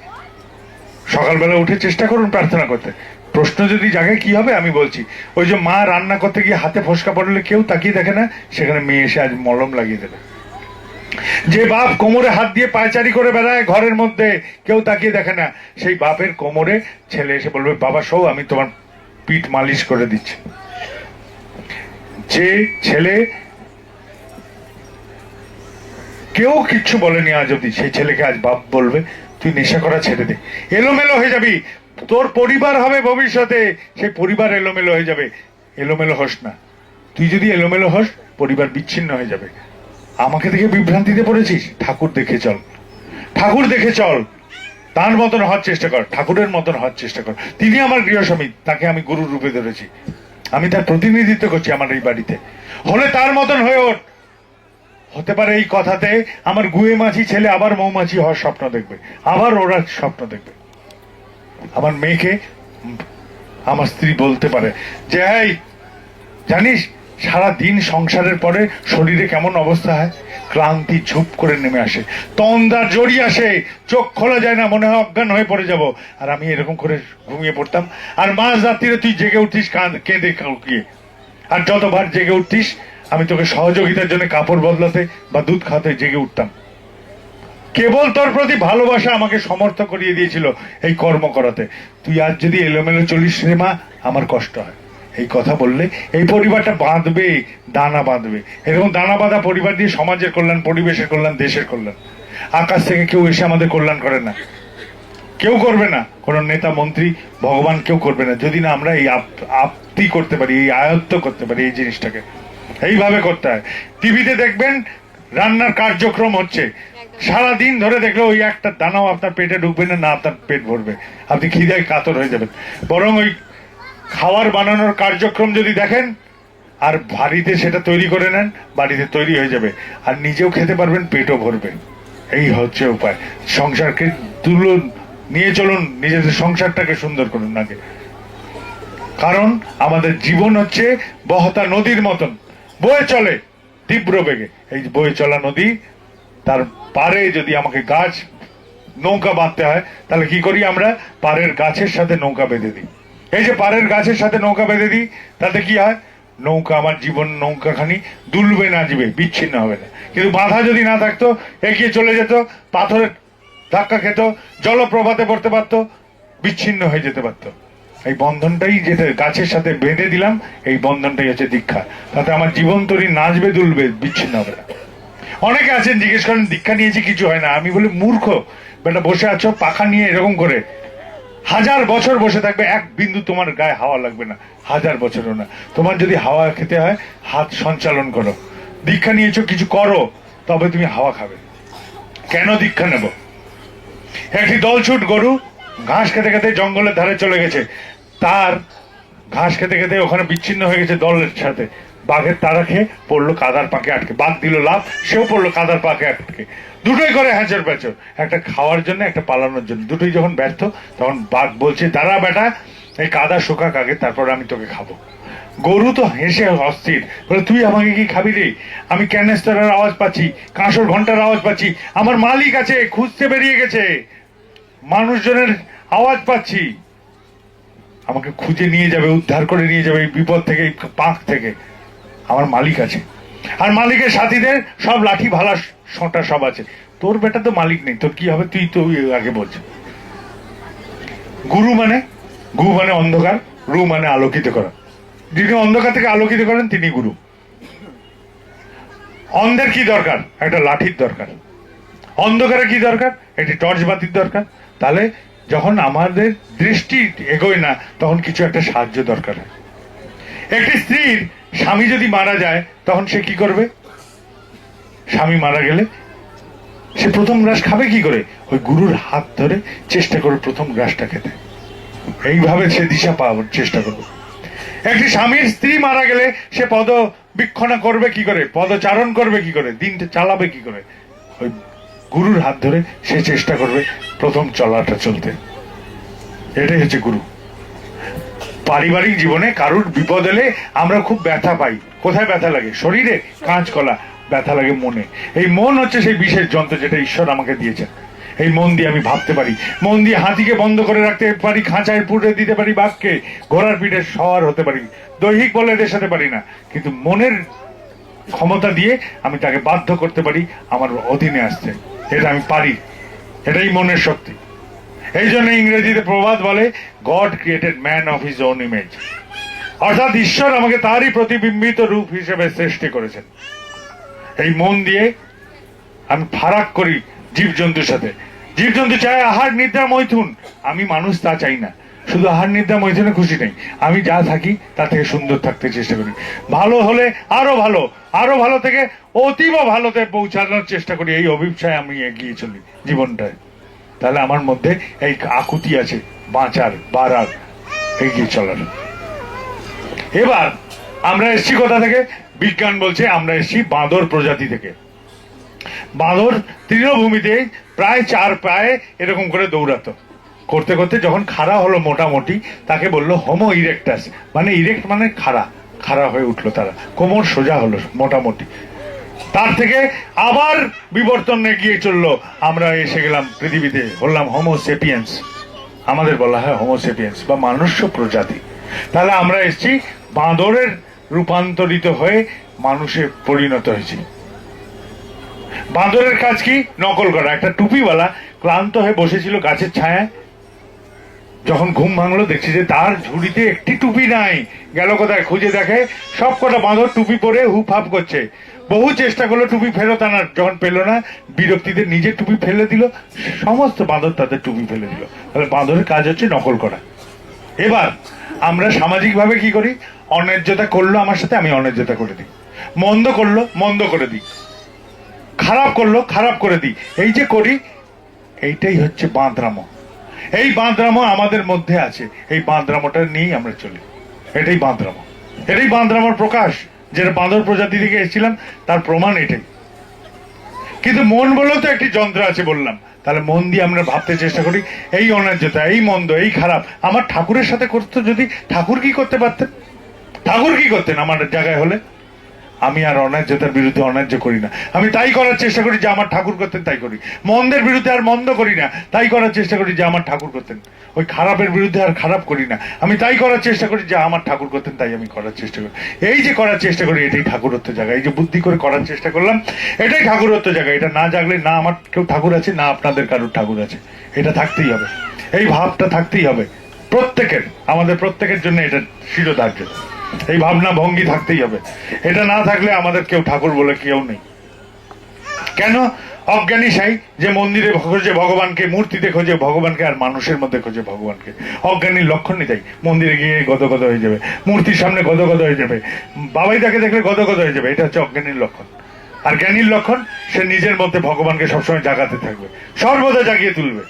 সকালবেলা উঠে চেষ্টা করুন প্রার্থনা করতে। প্রশ্ন যদি জাগে কি হবে, আমি বলছি ওই যে মা রান্না করতে গিয়ে হাতে ফোসকা পড়লে কেউ তাকিয়ে দেখে না, সেখানে মেয়ে এসে আজ মলম লাগিয়ে দেবে। যে বাপ কোমরে হাত দিয়ে পায়চারি করে বেড়ায় ঘরের মধ্যে, কেউ তাকিয়ে দেখে না, সেই বাপের কোমরে ছেলে এসে বলবে বাবা সৌ আমি তোমার পিঠ মালিশ করে দিচ্ছি। যে ছেলে কেউ কিচ্ছু বলেনি আজ অব্দি, সেই ছেলেকে আজ বাপ বলবে তুই নেশা করা ছেড়ে দে, এলোমেলো হয়ে যাবি, তোর পরিবার হবে ভবিষ্যতে, সেই পরিবার এলোমেলো হয়ে যাবে। এলোমেলো হোস না। তুই যদি এলোমেলো হোস, পরিবার বিচ্ছিন্ন হয়ে যাবে। আমাকে দেখে বিভ্রান্তিতে পড়েছিস, ঠাকুর দেখে চল, ঠাকুর দেখে চল, তার মতন হওয়ার চেষ্টা কর, ঠাকুরের মতন হওয়ার চেষ্টা কর। তিনি আমার গৃহস্বামী, তাকে আমি গুরু রূপে ধরেছি, আমি তার প্রতিনিধিত্ব করছি আমার এই বাড়িতে। হলে তার মতন হয়ে ওঠ। হতে পারে এই কথাতে আমার গুয়ে মাছি ছেলে আবার মৌমাছি হওয়ার স্বপ্ন দেখবে, আবার ওরা স্বপ্ন দেখবে। আমার মেয়েকে আমার স্ত্রী বলতে পারে যে এই জানিস সারা দিন সংসারের পরে শরীরে কেমন অবস্থা হয়, ক্লান্তি ঝুপ করে নেমে আসে, তন্দার জড়িয়ে আসে, চোখ খোলা যায় না, মনে হয় অজ্ঞান হয়ে পড়ে যাব। আর আমি এরকম করে ঘুমিয়ে পড়তাম, আর মাঝ রাত্রিরে তুই জেগে উঠতিস কেঁদে কাউকে, আর যতবার জেগে উঠতিস আমি তোকে সহযোগিতার জন্য কাপড় বদলাতে বা দুধ খাওয়াতে জেগে উঠতাম। কেবল তোর প্রতি ভালোবাসা আমাকে সমর্থ করিয়ে দিয়েছিল এই কর্ম করাতে। তুই আজ যদি এলোমেলো চলিস রে মা, আমার কষ্ট হয়। এই কথা বললে এই পরিবারটা বাঁধবে, দানা বাঁধবে। এরকম দানা বাঁধা পরিবার দিয়ে সমাজের কল্যাণ, পরিবেশের কল্যাণ, দেশের কল্যাণ। আকাশ থেকে কেউ এসে আমাদের কল্যাণ করে না, কেউ করবে না, কোন নেতা মন্ত্রী ভগবান কেউ করবে না, যদি না আমরা এই আপ্তি করতে পারি, এই আয়ত্ত করতে পারি এই জিনিসটাকে। এইভাবে করতে হয়। টিভিতে দেখবেন রান্নার কার্যক্রম হচ্ছে, সারা দিন ধরে দেখলে ওই একটা দানাও আপনার পেটে ঢুকবে না, না আপনার পেট ভরবে, আপনি খিদায় কাতর হয়ে যাবেন। বরং ওই খাবার বানানোর কার্যক্রম যদি দেখেন আর বাড়িতে সেটা তৈরি করে নেন, বাড়িতে তৈরি হয়ে যাবে, আর নিজেও খেতে পারবেন, পেটও ভরবে। এই হচ্ছে উপায়। সংসারকে তুলুন, নিয়ে চলুন, নিজেদের সংসারটাকে সুন্দর করুন আগে। কারণ আমাদের জীবন হচ্ছে বহতা নদীর মতন, বয়ে চলে তীব্র বেগে। এই বয়ে চলা নদী, তার পারে যদি আমাকে গাছ নৌকা বাঁধতে হয়, তাহলে কি করি আমরা? পাড়ের গাছের সাথে নৌকা বেঁধে দিই। এই যে পাড়ের গাছের সাথে নৌকা বেঁধে দিই, তাতে কি হয়? নৌকা, আমার জীবন নৌকাখানি দুলবে, নাচবে, বিচ্ছিন্ন হবে না। কিন্তু বাধা যদি না থাকতো, এগিয়ে চলে যেত, পাথরের ধাক্কা খেত, জলপ্রপাতে পড়তে পারতো, বিচ্ছিন্ন হয়ে যেতে পারতো। এই বন্ধনটাই যেটা গাছের সাথে বেঁধে দিলাম, এই বন্ধনটাই হচ্ছে দীক্ষা। তাতে আমার জীবন তরি নাচবে দুলবে, বিচ্ছিন্ন হবে না। অনেকে আছেন জিজ্ঞেস করেন দীক্ষা নিয়েছি কিছু হয় না। আমি বলি মূর্খ বেটা, বসে আছো পাখা নিয়ে এরকম করে, 1000 বছর বসে থাকবে, এক বিন্দু তোমার গায়ে হাওয়া লাগবে না, 1000 বছরও না। তোমার যদি হাওয়া খেতে হয় হাত সঞ্চালন করো। দীক্ষা নিয়েছো কিছু করো, তবে তুমি হাওয়া খাবে। কেন দীক্ষা নেব? একটি দলছুট গরু ঘাস খেতে খেতে জঙ্গলের ধারে চলে গেছে, তার ঘাস খেতে খেতে ওখানে বিচ্ছিন্ন হয়ে গেছে দলের সাথে। বাঘের তাড়া খেয়ে পড়লো কাদার পাকে আটকে, বাঘ দিল লাভ, সেও পড়লো কাদার পাকে আটকে। দুটোই করে হ্যাঁচর প্যাচর, একটা খাওয়ার জন্য একটা পালানোর জন্য। দুটোই যখন ব্যর্থ, তখন বাঘ বলছে দাঁড়া বেটা, এই কাদা শোকাক আগে, তারপর আমি তোকে খাবো। গরু তো হেসে অস্থির, বলে তুই আমাকে কি খাবি রে? আমি ক্যানেস্টারের আওয়াজ পাচ্ছি, কাঁসর ঘন্টার আওয়াজ পাচ্ছি, আমার মালিক আছে, খুঁজতে বেরিয়ে গেছে, মানুষজনের আওয়াজ পাচ্ছি, আমাকে খুঁজে নিয়ে যাবে, উদ্ধার করে নিয়ে যাবে এই বিপদ থেকে, এই পাক থেকে। আমার মালিক আছে, আর মালিকের সাথীদের সব লাঠি ভালা সোঁটা সব আছে। তোর বেটা তো মালিক নেই, তোর কি হবে? তুই তো আগে বলছে। গুরু মানে, গু মানে অন্ধকার, রু মানে আলোকিত করা। যিনি অন্ধকার থেকে আলোকিত করেন তিনি গুরু। অন্ধের কি দরকার? একটা লাঠির দরকার। অন্ধকারে কি দরকার? একটি টর্চ বাতির দরকার। তাহলে যখন আমাদের দৃষ্টি এগোয় না, তখন কিছু একটা সাহায্য দরকার হয়। একটি স্ত্রীর স্বামী যদি মারা যায়, তখন সে কি করবে? স্বামী মারা গেলে সে প্রথম গ্রাস খাবে কি করে? ওই গুরুর হাত ধরে চেষ্টা করে প্রথম গ্রাসটা খেতে। এইভাবে সে দিশা পাওয়ার চেষ্টা করবে। একটি স্বামীর স্ত্রী মারা গেলে সে পদবীক্ষণা করবে কি করে? পদচারণ করবে কি করে? দিনটা চালাবে কি করে? ওই গুরুর হাত ধরে সে চেষ্টা করবে প্রথম চলাটা চলতে। এটাই হচ্ছে গুরু। পারিবারিক জীবনে কারুর বিপদ এলে আমরা খুব ব্যথা পাই। কোথায় ব্যথা লাগে? শরীরে, কাঁচকলা। ব্যথা লাগে মনে। এই মন হচ্ছে সেই বিশেষ যন্ত্র যেটা ঈশ্বর আমাকে দিয়েছেন। এই মন দিয়ে আমি ভাবতে পারি, মন দিয়ে হাতিকে বন্ধ করে রাখতে পারি, খাঁচায় পুড়ে দিতে পারি বাঘকে, ঘোড়ার পিঠে সওয়ার হতে পারি, দৈহিক বলে দেশাতে পারি না, কিন্তু মনের ক্ষমতা দিয়ে আমি তাকে বাধ্য করতে পারি আমার অধীনে আসতে। এটা আমি পারি, এটাই মনের শক্তি। এই জন্য ইংরেজিতে প্রবাদ বলে, god created man of his own image. অর্থাৎ ঈশ্বর আমাকে তারই প্রতিবিম্বিত রূপ হিসেবে সৃষ্টি করেছেন। এই মন দিয়ে আমি ফারাক করি জীবজন্তুর সাথে। জীবজন্তু চায় আহার নিদ্রা মৈথুন, আমি মানুষ তা চাই না। শুধু আহার নিদ্রা মৈথুনে খুশি নেই, আমি যা থাকি তার থেকে সুন্দর থাকতে চেষ্টা করি। ভালো হলে আরো ভালো, আরো ভালো থেকে অতীব ভালোতে পৌঁছানোর চেষ্টা করি। এই অভিপ্সায় আমি এগিয়ে চলি জীবনটায়। তাহলে আমার মধ্যে এই আকুতি আছে বাঁচার, বাড়ার, এগিয়ে চলার। এবার আমরা এসছি কোথা থেকে? বিজ্ঞান বলছে আমরা এসছি বাঁদর প্রজাতি থেকে। বাঁদর তৃণভূমিতে প্রায় 4 পায়ে এরকম করে দৌড়াতো। করতে করতে যখন খাড়া হলো মোটামুটি, তাকে বললো হোমো ইরেক্টাস, মানে ইরেক্ট মানে খাড়া, খাড়া হয়ে উঠলো তারা, কোমর সোজা হলো মোটামুটি। তার থেকে আবার বিবর্তন এগিয়ে চললো, আমরা এসে গেলাম পৃথিবীতে, হলাম হোমো সেপিয়েন্স। আমাদের বলা হয় হোমো সেপিয়েন্স বা মনুষ্য প্রজাতি। তাহলে আমরা এসছি বাঁদরের রূপান্তরিত হয়ে মানুষে পরিণত হয়েছি। বাঁদরের কাজ কি? নকল করা। একটা টুপিওয়ালা ক্লান্ত হয়ে বসেছিল গাছের ছায়ায়, যখন ঘুম ভাঙলো দেখছি যে তার ঝুড়িতে একটি টুপি নাই। গেল কোথায়? খুঁজে দেখে সব কটা বাঁদর টুপি পরে হুপ হাপ করছে। বহু চেষ্টা করলো টুপি ফেরত আনার, যখন পেল না বিরক্তিতে নিজের টুপি ফেলে দিল, সমস্ত বাঁদর তাদের টুপি ফেলে দিল। তাহলে বাঁদরের কাজ হচ্ছে নকল করা। এবার আমরা সামাজিক ভাবে কি করি? অন্যায্যতা করলো আমার সাথে, আমি অন্যায্যতা করে দিই। মন্দ করলো, মন্দ করে দিই। খারাপ করলো, খারাপ করে দিই। এই যে করি, এইটাই হচ্ছে বাঁদরামো। এই বাঁদরামো আমাদের মধ্যে আছে। এই বাঁদরামোটা নিয়েই আমরা চলি। এটাই বাঁদরামো, এটাই বাঁদরামোর প্রকাশ। যেটা বাঁদর প্রজাতি থেকে এসেছিলাম তার প্রমাণ এটাই। কিন্তু মন বলেও তো একটি যন্ত্র আছে বললাম। তাহলে মন দিয়ে আমরা ভাবতে চেষ্টা করি এই অন্যায্যতা, এই মন্দ, এই খারাপ আমার ঠাকুরের সাথে করতো যদি, ঠাকুর কি করতে পারতেন? ঠাকুর কি করতেন আমার জায়গায় হলে? আমি আর অন্যায্যতার বিরুদ্ধে অন্যায্য করি না। আমি তাই করার চেষ্টা করি যে আমার ঠাকুর করতেন তাই করি। মন্দের বিরুদ্ধে আর মন্দ করি না, তাই করার চেষ্টা করি যে আমার ঠাকুর করতেন। ওই খারাপের বিরুদ্ধে আর খারাপ করি না, আমি তাই করার চেষ্টা করি যে আমার ঠাকুর করতেন তাই আমি করার চেষ্টা করি। এই যে করার চেষ্টা করি এটাই ঠাকুরত্ব জায়গা। এই যে বুদ্ধি করে করার চেষ্টা করলাম এটাই ঠাকুরত্ব জায়গা। এটা না জাগলে না আমার কেউ ঠাকুর আছে, না আপনাদের কারোর ঠাকুর আছে। এটা থাকতেই হবে, এই ভাবটা থাকতেই হবে প্রত্যেকের, আমাদের প্রত্যেকের জন্য এটা শিরোধার্য। এই ভাবনা ভঙ্গি থাকতেই হবে। এটা না থাকলে আমাদের কেউ ঠাকুর বলে কেউ নেই। কেন? অজ্ঞানী সাই যে মন্দিরে খোঁজে ভগবানকে, মূর্তিতে খোঁজে ভগবানকে, আর মানুষের মধ্যে খোঁজে ভগবানকে। অজ্ঞানীর লক্ষণই তাই, মন্দিরে গিয়ে গদগদ হয়ে যাবে, মূর্তির সামনে গদগদ হয়ে যাবে, বাবাই তাকে দেখলে গদগদ হয়ে যাবে। এটা হচ্ছে অজ্ঞানীর লক্ষণ। আর জ্ঞানীর লক্ষণ, সে নিজের মধ্যে ভগবানকে সবসময় জাগাতে থাকবে, সর্বদা জাগিয়ে তুলবে।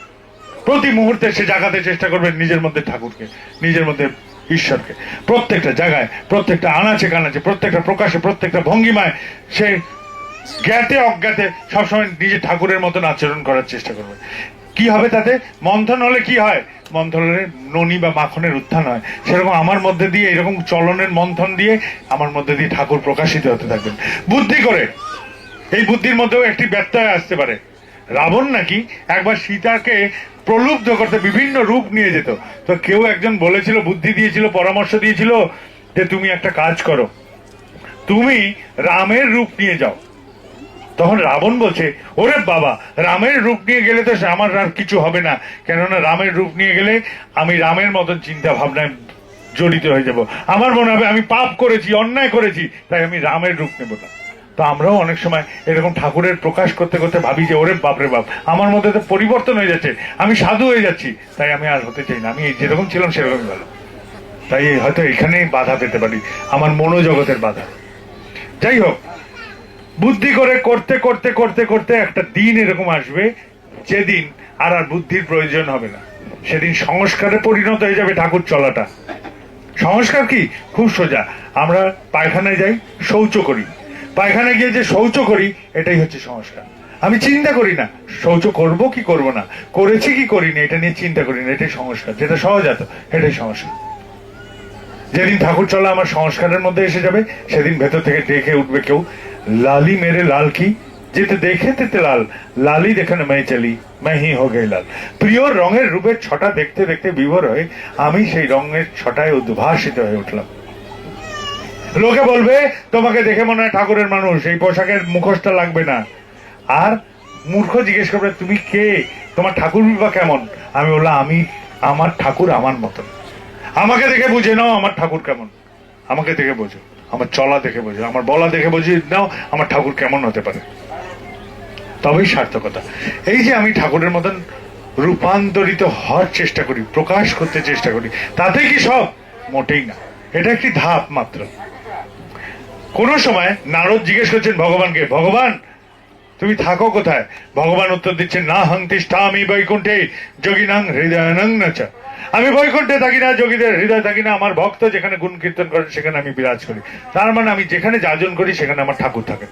প্রতি মুহূর্তে সে জাগাতে চেষ্টা করবে নিজের মধ্যে ঠাকুরকে, নিজের মধ্যে ঈশ্বরকে। প্রত্যেকটা জায়গায়, প্রত্যেকটা আনাচে কানাচে, প্রত্যেকটা প্রকাশে, প্রত্যেকটা ভঙ্গিমায় সে জ্ঞাতে অজ্ঞাতে সবসময় নিজে ঠাকুরের মতন আচরণ করার চেষ্টা করবে। কি হবে তাতে? মন্থন হলে কি হয়? মন্থন হলে ননি বা মাখনের উত্থান হয়। সেরকম আমার মধ্যে দিয়ে এরকম চলনের মন্থন দিয়ে আমার মধ্যে দিয়ে ঠাকুর প্রকাশিত হতে থাকবেন বুদ্ধি করে। এই বুদ্ধির মধ্যেও একটি ব্যত্যয় আসতে পারে। রাবণ নাকি একবার সীতাকে প্রলুব্ধ করতে বিভিন্ন রূপ নিয়ে যেত। তো কেউ একজন বলেছিল, বুদ্ধি দিয়েছিল, পরামর্শ দিয়েছিল যে তুমি একটা কাজ করো, তুমি রামের রূপ নিয়ে যাও। তখন রাবণ বলছে, ওরে বাবা, রামের রূপ নিয়ে গেলে তো আমার আর কিছু হবে না, কেননা রামের রূপ নিয়ে গেলে আমি রামের মতন চিন্তা ভাবনায় জড়িত হয়ে যাব। আমার মনে হবে আমি পাপ করেছি, অন্যায় করেছি, তাই আমি রামের রূপ নেব না। তো আমরাও অনেক সময় এরকম ঠাকুরের প্রকাশ করতে করতে ভাবি যে ওরে বাপরে বাপ, আমার মধ্যে তো পরিবর্তন হয়ে যাচ্ছে, আমি সাধু হয়ে যাচ্ছি, তাই আমি আর হতে চাই না, আমি যেরকম ছিলাম সেরকমই ভালো। তাই হয়তো এখানেই বাধা পেতে পারি, আমার মনোজগতের বাধা। যাই হোক, বুদ্ধি করে করতে করতে করতে করতে একটা দিন এরকম আসবে যেদিন আর বুদ্ধির প্রয়োজন হবে না। সেদিন সংস্কারে পরিণত হয়ে যাবে ঠাকুর চলাটা। সংস্কার কি? খুব সোজা। আমরা পায়খানায় যাই, শৌচ করি, পায়খানায় গিয়ে যে শৌচ করি এটাই হচ্ছে সংস্কার। আমি চিন্তা করি না শৌচ করব কি করব না, করেছি কি করিনি এটা নিয়ে চিন্তা করি না, এটাই সংস্কার। যেটা সহজাত এটাই সংস্কার। যেদিন ঠাকুর চলা আমার সংস্কারের মধ্যে এসে যাবে সেদিন ভেতর থেকে ডেকে উঠবে কেউ, লালি মেরে লাল কি, যেতে দেখে তেতে লাল, লালি দেখানে मैं চলি मैं ही हो गई লাল। প্রিয় রঙের রূপের ছটা দেখতে দেখতে বিভোর হয়ে আমি সেই রঙের ছটায় উদ্ভাসিত হয়ে উঠলাম। লোকে বলবে তোমাকে দেখে মনে হয় ঠাকুরের মানুষ, এই পোশাকের মুখোশটা লাগবে না। আর মূর্খ জিজ্ঞেস করবে তুমি কে, তোমার ঠাকুর বা কেমন? আমি বললাম আমি, আমার ঠাকুর আমার মতন। আমাকে দেখে বুঝে নাও আমার ঠাকুর কেমন, আমাকে দেখে বোঝো, আমার চলা দেখে বোঝো, আমার বলা দেখে বুঝে নাও আমার ঠাকুর কেমন হতে পারে। তবেই সার্থকতা। এই যে আমি ঠাকুরের মতন রূপান্তরিত হওয়ার চেষ্টা করি, প্রকাশ করতে চেষ্টা করি, তাতে কি সব? মোটেই না। এটা একটি ধাপ মাত্র। কোন সময় নারদ জিজ্ঞেস করছেন ভগবানকে, ভগবান তুমি থাকো কোথায়? ভগবান উত্তর দিচ্ছেন, না হং তিষ্ঠামি বৈকুণ্ঠে যোগিনাং হৃদয়ানং নাচ। আমি বৈকুণ্ঠে থাকি না, যোগীদের হৃদয় থাকি না, আমার ভক্ত যেখানে গুণ কীর্তন করেন সেখানে আমি বিরাজ করি। তার মানে আমি যেখানে যাজন করি সেখানে আমার ঠাকুর থাকেন,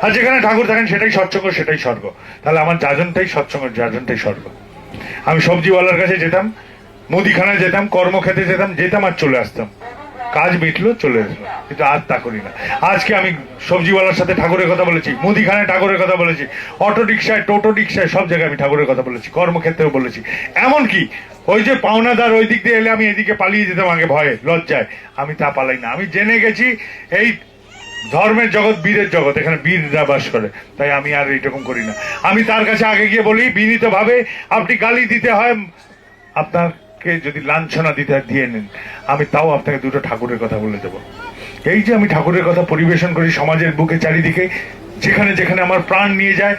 আর যেখানে ঠাকুর থাকেন সেটাই সৎসঙ্গ, সেটাই স্বর্গ। তাহলে আমার যাজনটাই সৎসঙ্গ, যাজনটাই স্বর্গ। আমি সবজিওয়ালার কাছে যেতাম, মুদিখানায় যেতাম, কর্মক্ষেত্রে যেতাম আর চলে আসতাম, কাজ মিটলো চলে আসলো। কিন্তু আজ তা করি না। আজকে আমি সবজিওয়ালার সাথে ঠাকুরের কথা বলেছি, মুদিখানায় ঠাকুরের কথা বলেছি, অটো রিক্সায়, টোটো রিক্সায়, সব জায়গায় আমি ঠাকুরের কথা বলেছি, কর্মক্ষেত্রেও বলেছি। এমনকি ওই যে পাওনাদার ওই দিক দিয়ে এলে আমি এদিকে পালিয়ে যেতাম আগে ভয়ে লজ্জায়, আমি তা পালাই না। আমি জেনে গেছি এই ধর্মের জগৎ বীরের জগৎ, এখানে বীররা বাস করে, তাই আমি আর এইরকম করি না। আমি তার কাছে আগে গিয়ে বলি বিনীত ভাবে, আপনি গালি দিতে হয়, আপনাকে যদি লাঞ্ছনা দিতে হয় দিয়ে নিন, আমি তাও আপনাকে দুটো ঠাকুরের কথা বলে দেবো। এই যে আমি ঠাকুরের কথা পরিবেশন করি সমাজের বুকে চারিদিকে, যেখানে যেখানে আমার প্রাণ নিয়ে যায়,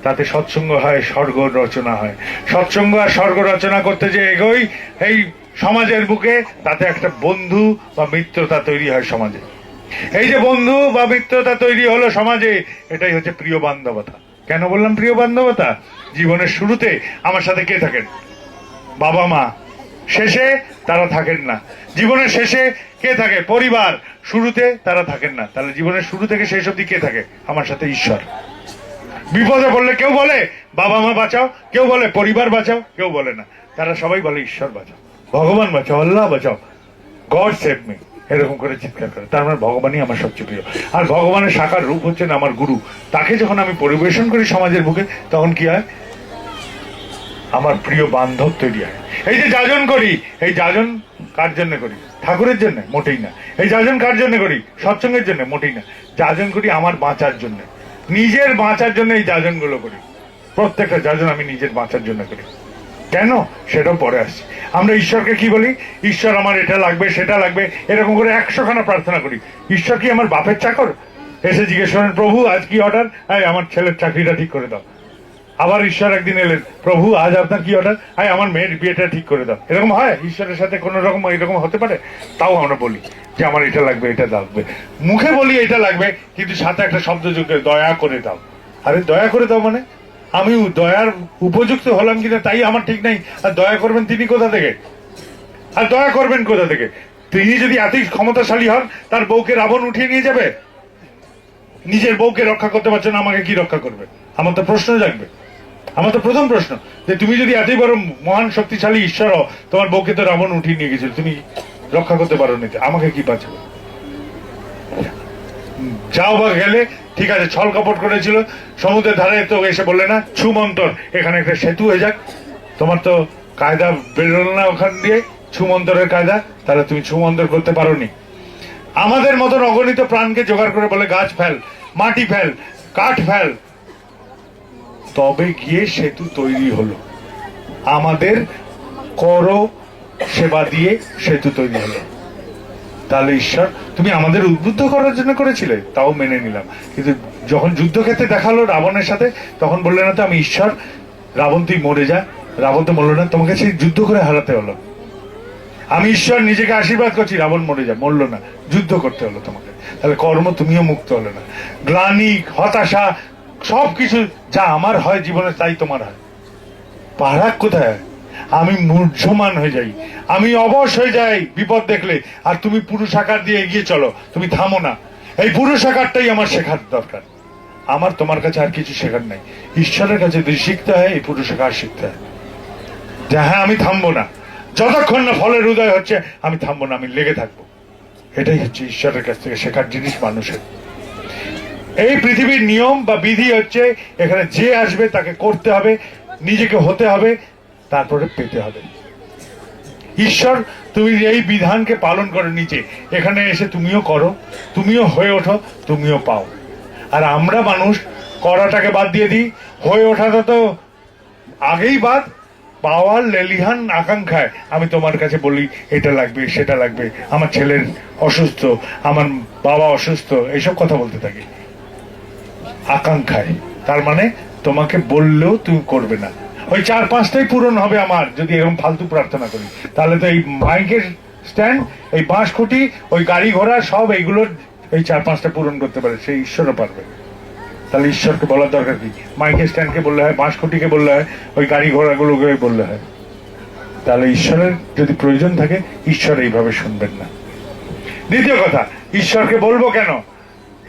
তাতে সৎসঙ্গ হয়, স্বর্গ রচনা হয়। সৎসঙ্গ আর স্বর্গ রচনা করতে যে এগোই এই সমাজের বুকে, তাতে একটা বন্ধু বা মিত্রতা তৈরি হয় সমাজে। এই যে বন্ধু বা মিত্রতা তৈরি হলো সমাজে, এটাই হচ্ছে প্রিয় বান্ধবতা। কেন বললাম প্রিয় বান্ধবতা? জীবনের শুরুতে আমার সাথে কে থাকেন? বাবা মা। শেষে তারা থাকেন না। জীবনের শেষে কে থাকে? পরিবার। শুরুতে তারা থাকেন না। তাহলে জীবনের শুরু থেকে শেষ অবধি কে থাকে? আমার সাথে ঈশ্বর। বিপদে পড়লে কেউ বলে বাবা মা বাঁচাও, কেউ বলে পরিবার বাঁচাও, কেউ বলে না, তারা সবাই বলে ঈশ্বর বাঁচাও, ভগবান বাঁচাও, আল্লাহ বাঁচাও, গড সেভ মি। এরকম করে চিৎকার করে, তার মানে ভগবানই আমার সবচেয়ে প্রিয়। আর ভগবানের সাকার রূপ হচ্ছেন আমার গুরু, তাকে যখন আমি পরিবেশন করি সমাজের বুকে, তখন কি হয়, আমার প্রিয় বান্ধব তৈরি হয়। এই যে যাজন করি, এই যাজন কার জন্য করি? ঠাকুরের জন্য? মোটেই না। এই যাজন কার জন্য করি? সৎসঙ্গের জন্য? মোটেই না। যাজন করি আমার বাঁচার জন্য, নিজের বাঁচার জন্য এই যাজন গুলো করি। প্রত্যেকটা যাজন আমি নিজের বাঁচার জন্য করি। কেন? সেটাও পরে আসছে। আমরা ঈশ্বরকে কি বলি? ঈশ্বর আমার এটা লাগবে, সেটা লাগবে, এরকম করে 100 খানা প্রার্থনা করি। ঈশ্বর কি আমার বাপের চাকর? এসে জিজ্ঞেস করেন, প্রভু আজ কি অর্ডার? আমার ছেলের চাকরিটা ঠিক করে দাও। আবার ঈশ্বর একদিন এলেন, প্রভু আজ আপনার কি অর্ডার? আমার মেয়ের বিয়েটা ঠিক করে দাও। এরকম হয়? ঈশ্বরের সাথে কোন রকম এরকম হতে পারে? তাও আমরা বলি যে আমার এটা লাগবে, এটা লাগবে, মুখে বলি এটা লাগবে, কিন্তু সাথে একটা শব্দ যোগ করে, দয়া করে দাও। আরে দয়া করে দাও মানে আমি দয়ার উপযুক্ত হলাম কিনা তাই আমার ঠিক নাই। আর দয়া করবেন তিনি কোথা থেকে? আর দয়া করবেন কোথা থেকে? তিনি যদি এতই ক্ষমতাশালী হন, তার বউকে রাবণ উঠিয়ে নিয়ে যাবে? নিজের বউকে রক্ষা করতে পারছো না, আমাকে কি রক্ষা করবে? আমার তো প্রশ্ন জাগবে। আমার তো প্রথম প্রশ্ন যে তুমি যদি এতই বড় মহান শক্তিশালী ঈশ্বর হও, তোমার বউকে তো রাবণ উঠিয়ে নিয়ে গেছিল, তুমি রক্ষা করতে পারো নি, আমাকে কি বাঁচাবে? যাও বা গেলে ঠিক আছে, ছল কপট করেছিল সমুদ্রের ধারে, তো এসে বললে না ছুমন্তর, এখানে একটা সেতু হয়ে যাক। তোমার তো কায়দা বেরোল না ওখান দিয়ে, ছুমন্তরের কায়দা, তাহলে তুমি ছুমন্তর করতে পারোনি। আমাদের মতন অগণিত প্রাণকে জোগাড় করে বলে গাছ ফেল, মাটি ফেল, কাঠ ফেল, তবে গিয়ে সেতু তৈরি হলো। আমাদের কর সেবা দিয়ে সেতু তৈরি হলো। তাহলে ঈশ্বর তুমি আমাদের উদ্বুদ্ধ করার জন্য করেছিলে, তাও মেনে নিলাম, কিন্তু যখন যুদ্ধক্ষেত্রে দেখালো রাবণের সাথে, তখন বললে না তো আমি ঈশ্বর, রাবণ তুই মরে যা। রাবণ তো বললো না, তোমাকে সেই যুদ্ধ করে হারাতে হলো। আমি ঈশ্বর নিজেকে আশীর্বাদ করছি, রাবণ মরে যা, মরলো না, যুদ্ধ করতে হলো তোমাকে। তাহলে কর্ম তুমিও মুক্ত হলে না। গ্লানি, হতাশা, সবকিছু যা আমার হয় জীবনে তাই তোমার হয়। পারাক কোথায়? আমি মূর্ছমান হয়ে যাই, আমি অবশ হয়ে যাই বিপদ দেখলে, আর তুমি পুরুষ আকার দিয়ে এগিয়ে চলো, তুমি থামো না। এই পুরুষ আকারটাই আমার শেখার দরকার। আমার তোমার কাছে আর কিছু শেখার নাই। ঈশ্বরের কাছে যদি শিখতে হয়, এই পুরুষ আকার শিখতে হয় যে হ্যাঁ আমি থামবো না, যতক্ষণ না ফলের উদয় হচ্ছে আমি থামবো না, আমি লেগে থাকবো। এটাই হচ্ছে ঈশ্বরের কাছ থেকে শেখার জিনিস মানুষের। এই পৃথিবীর নিয়ম বা বিধি হচ্ছে, এখানে যে আসবে তাকে করতে হবে, নিজেকে হতে হবে, তারপরে পেতে হবে। ঈশ্বর তুমি এই বিধানকে পালন করো নিচে, এখানে এসে তুমিও করো, তুমিও হয়ে ওঠো, তুমিও পাও। আর আমরা মানুষ করাটাকে বাদ দিয়ে দিই, হয়ে ওঠাটা তো আগেই বাদ। পাওয়ার লেলিহান আকাঙ্ক্ষায় আমি তোমার কাছে বলি এটা লাগবে, সেটা লাগবে, আমার ছেলের অসুস্থ, আমার বাবা অসুস্থ, এইসব কথা বলতে থাকি আকাঙ্ক্ষায়। তার মানে তোমাকে বললেও তুমি করবে না। ওই 4-5টাই পূরণ হবে আমার যদি এরকম ফালতু প্রার্থনা করি। তাহলে তো এই মাইকের স্ট্যান্ড, এই বাঁশখুঁটি, ওই গাড়ি ঘোড়া, সব এইগুলোর এই 4-5টা পূরণ করতে পারে, সেই ঈশ্বরও পারবে। তাহলে ঈশ্বরকে বলার দরকার কি? মাইকের স্ট্যান্ডকে বললে হয়, বাঁশখুঁটিকে বললে হয়, ওই গাড়ি ঘোড়াগুলোকে বললে হয়। তাহলে ঈশ্বরের যদি প্রয়োজন থাকে, ঈশ্বর এইভাবে শুনবেন না। দ্বিতীয় কথা, ঈশ্বরকে বলবো কেন?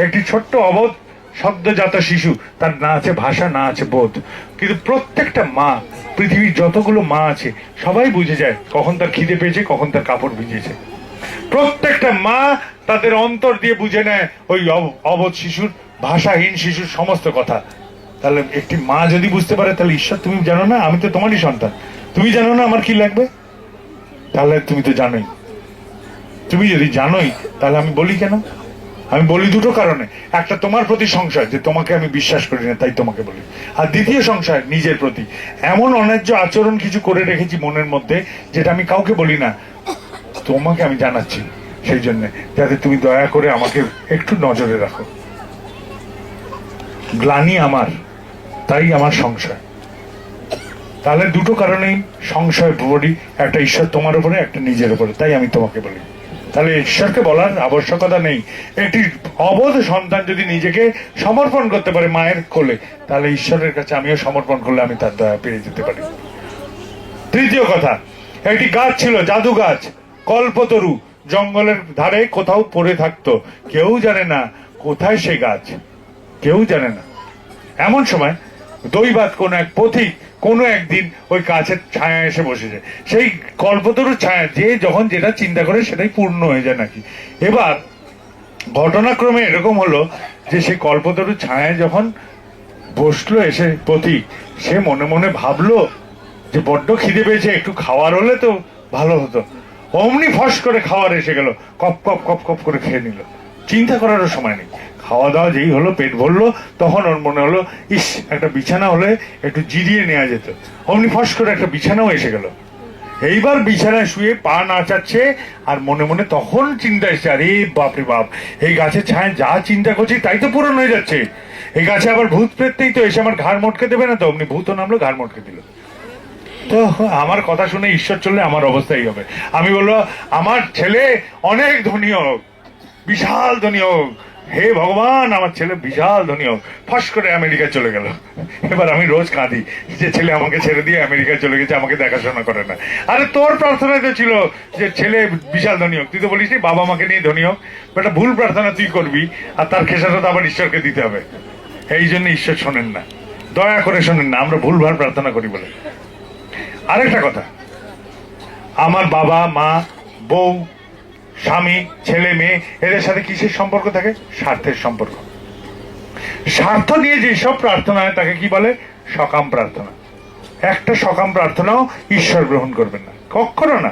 একটি ছোট্ট অবোধ সদ্যজাত শিশু, তার না আছে ভাষা, না আছে বোধ, কিন্তু প্রত্যেকটা মা, পৃথিবীর যতগুলো মা আছে সবাই বুঝে যায় কখন তার খিদে পেয়েছে, কখন তার কাপড় ভিজেছে। প্রত্যেকটা মা তাদের অন্তর দিয়ে বুঝে নেয় ওই অবোধ শিশুর, ভাষাহীন শিশুর সমস্ত কথা। তাহলে একটি মা যদি বুঝতে পারে, তাহলে ঈশ্বর তুমি জানো না আমি তো তোমারই সন্তান, তুমি জানো না আমার কি লাগবে? তাহলে তুমি তো জানোই। তুমি যদি জানোই, তাহলে আমি বলি কেন? আমি বলি দুটো কারণে। একটা তোমার প্রতি সংশয়, যে তোমাকে আমি বিশ্বাস করি না তাই তোমাকে বলি। আর দ্বিতীয় সংশয় নিজের প্রতি। এমন অন্যায্য আচরণ কিছু করে রেখেছি মনের মধ্যে, যেটা আমি কাউকে বলি না, তোমাকে আমি জানাচ্ছি, সেই জন্য যাতে তুমি দয়া করে আমাকে একটু নজরে রাখো। গ্লানি আমার, তাই আমার সংশয়। তাহলে দুটো কারণেই সংশয় পড়ি, একটা ঈশ্বর তোমার উপরে, একটা নিজের উপরে, তাই আমি তোমাকে বলি। তাহলে ঈশ্বরকে বলার আবশ্যকতা নেই। একটি অবোধ সন্তান যদি নিজেকে সমর্পণ করতে পারে মায়ের কোলে, তাহলে ঈশ্বরের কাছে আমিও সমর্পণ করলে আমি তার দয়া পেয়ে যেতে পারি। তৃতীয় কথা, একটি গাছ ছিল, জাদু গাছ, কল্পতরু, জঙ্গলের ধারে কোথাও পড়ে থাকতো, কেউ জানে না কোথায় সে গাছ, কেউ জানে না। এমন সময় দৈবাত কোন এক পথিক কোনো একদিন ওই গাছের ছায়া এসে বসেছে, সেই কল্পতরুর ছায়া, যে যখন যেটা চিন্তা করে সেটাই পূর্ণ হয়ে যায় নাকি। এবার ঘটনাক্রমে এরকম হলো যে সেই কল্পতরুর ছায়ায় যখন বসলো এসে প্রতীক, সে মনে মনে ভাবলো যে বড্ড খিদে পেয়েছে, একটু খাওয়ার হলে তো ভালো হতো। অমনি ফস করে খাওয়ার এসে গেল, কপ কপ কপ কপ করে খেয়ে নিল, চিন্তা করারও সময় নেই। খাওয়া দাওয়া যেই হলো, পেট ভরলো, তখন ওর মনে হলো ইস একটা বিছানা হলে একটু জিরিয়ে নেওয়া যেত। অমনি ফস করে একটা বিছানাও এসে গেল। এইবার বিছানায় শুয়ে পা নাচাচ্ছে, আর মনে মনে তখন চিন্তা এসছে, আরে বাপরে বাপ, এই গাছের ছায় যা চিন্তা করছি তাই তো পূরণ হয়ে যাচ্ছে। এই গাছে আবার ভূত প্রেতই তো এসে আমার ঘাড় মটকে দেবে না তো? অমনি ভূতও নামলো, ঘাড় মটকে দিল। তো আমার কথা শুনে ঈশ্বর চললে আমার অবস্থাই হবে। আমি বলবো আমার ছেলে অনেক ধনী হোক, বিশাল ধনী হোক, হে ভগবান আমার ছেলে বিশাল ধনী হোক। ফস করে আমেরিকা চলে গেল। এবার আমি রোজ কাঁদি যে ছেলে আমাকে ছেড়ে দিয়ে আমেরিকা চলে গেছে, আমাকে দেখাশোনা করে না। আরে তোর প্রার্থনায় তো ছিল যে ছেলে বিশাল ধনী হোক, তুই তো বলিস বাবা মাকে নিয়ে ধনী হোক। একটা ভুল প্রার্থনা তুই করবি, আর তার খেসারত আবার ঈশ্বরকে দিতে হবে। এই জন্য ঈশ্বর শোনেন না, দয়া করে শোনেন না, আমরা ভুলভাল প্রার্থনা করি বলে। আরেকটা কথা, আমার বাবা মা, বউ, স্বামী, ছেলে মেয়ে, এদের সাথে কিসের সম্পর্ক থাকে? স্বার্থের সম্পর্ক। স্বার্থ নিয়ে যেসব প্রার্থনা হয় তাকে কি বলে? সকাম প্রার্থনা। একটা সকাম প্রার্থনাও ঈশ্বর গ্রহণ করবেন না, কখনো না।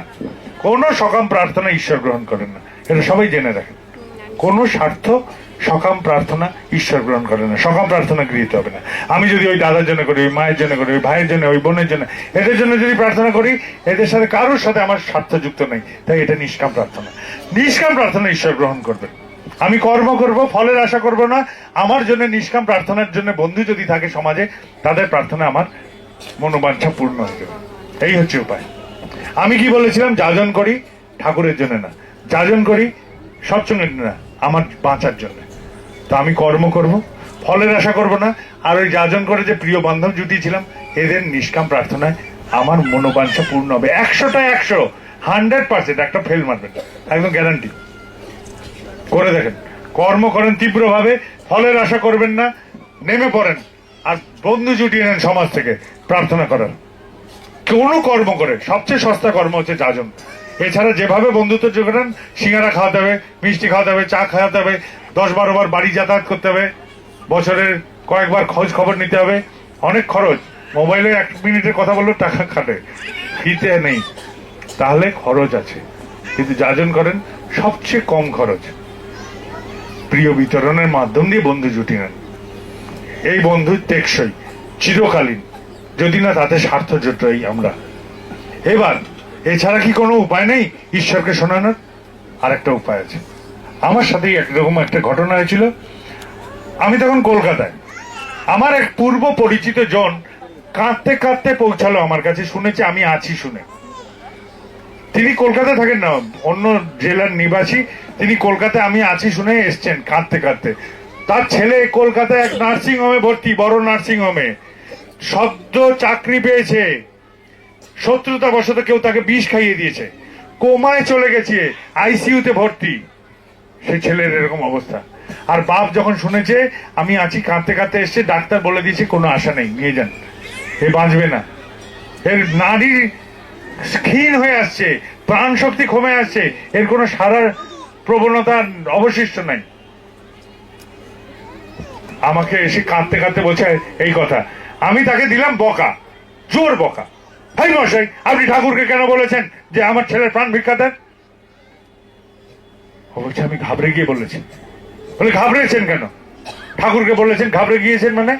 কোন সকাম প্রার্থনা ঈশ্বর গ্রহণ করেন না, এটা সবাই জেনে রাখেন। কোন স্বার্থ সকাম প্রার্থনা ঈশ্বর গ্রহণ করে না, সকাম প্রার্থনা গৃহীত হবে না। আমি যদি ওই দাদার জন্য করি, ওই মায়ের জন্য করি, ওই ভাইয়ের জন্য, ওই বোনের জন্য, এদের জন্য যদি প্রার্থনা করি, এদের সাথে কারোর সাথে আমার স্বার্থযুক্ত নেই, তাই এটা নিষ্কাম প্রার্থনা। নিষ্কাম প্রার্থনা ঈশ্বর গ্রহণ করবেন। আমি কর্ম করব, ফলের আশা করব না। আমার জন্য নিষ্কাম প্রার্থনার জন্য বন্ধু যদি থাকে সমাজে, তাদের প্রার্থনা আমার মনোবাঞ্ছা পূর্ণ হয়ে যাবে। এই হচ্ছে উপায়। আমি কি বলেছিলাম? যাজন করি ঠাকুরের জন্য না, যাজন করি সৎসঙ্গের না, আমার বাঁচার জন্য। তো আমি কর্ম করব, ফলের আশা করব না। আর ওই যাজন করে যে প্রিয় বান্ধব জুটিয়েছিলাম, এদের নিষ্কাম প্রার্থনায় আমার মনোবাঞ্ছা পূর্ণ হবে। 100টায় 100, 100%, একটা ফেল মারবেন, একদম গ্যারান্টি। করে দেখেন, কর্ম করেন তীব্রভাবে, ফলের আশা করবেন না, নেমে পড়েন, আর বন্ধু জুটিয়ে নেন সমাজ থেকে প্রার্থনা করার। কোনো কর্ম করে সবচেয়ে সস্তা কর্ম হচ্ছে যাজন। এছাড়া যেভাবে বন্ধুত্ব জোগান, সিঙ্গারা খাওয়াতে হবে, মিষ্টি খাওয়াতে হবে, চা খাওয়াতে হবে, 10-12 বার বাড়ি যাতায়াত করতে হবে, বছরের কয়েকবার খোঁজ খবর নিতে হবে, অনেক খরচ। মোবাইলে 1 মিনিটের কথা বললেও টাকা খাটে, ফিতে নেই, তাহলে খরচ আছে। কিন্তু যাজন করেন সবচেয়ে কম খরচ, প্রিয় বিতরণের মাধ্যম দিয়ে বন্ধু জুটি নেন। এই বন্ধু টেকসই, চিরকালীন, যদি না তাতে স্বার্থ জোটাই আমরা। এবার এছাড়া কি কোনো উপায় নেই ঈশ্বরকে শোনানোর? আরেকটা উপায় আছে। আমার সাথেই একরকম একটা ঘটনা হয়েছিল। আমি তখন কলকাতায়, আমার এক পূর্ব পরিচিত জন কাঁদতে কাঁদতে পৌঁছালো আমার কাছে, শুনেছে আমি আছি শুনে। তিনি কলকাতায় থাকেন না, অন্য জেলার নিবাসী। তিনি কলকাতায় আমি আছি শুনে এসছেন কাঁদতে কাঁদতে। তার ছেলে কলকাতায় এক নার্সিং হোমে ভর্তি, বড় নার্সিং হোমে, সদ্য চাকরি পেয়েছে। শত্রুতা বশত কেউ তাকে বিষ খাইয়ে দিয়েছে, কোমায় চলে গেছে, আইসিইউতে ভর্তি। সেই ছেলের এরকম অবস্থা। আর বাপ যখন শুনেছে আমি আছি, কাঁদতে কাঁদতে এসছে, ডাক্তার বলে দিয়েছে কোনো আশা নেই, নিয়ে যান, এ বাঁচবে না। এর নারী ক্ষীণ হয়ে আসছে, প্রাণ শক্তি কমে আসছে, এর কোনো সারার প্রবণতা অবশিষ্ট নাই। আমাকে এসে কাঁদতে কাঁদতে বলছে এই কথা। আমি তাকে দিলাম বকা, জোর বকা। ভাই মশাই, আপনি ঠাকুরকে কেন বলেছেন যে আমার ছেলের প্রাণ ভিক্ষা দেন? বলছে আমি ঘাবড়ে গিয়ে বলেছি। বলে ঘাবড়েছেন কেন? ঠাকুরকে বলেছেন, ঘাবড়ে গিয়েছেন মানে?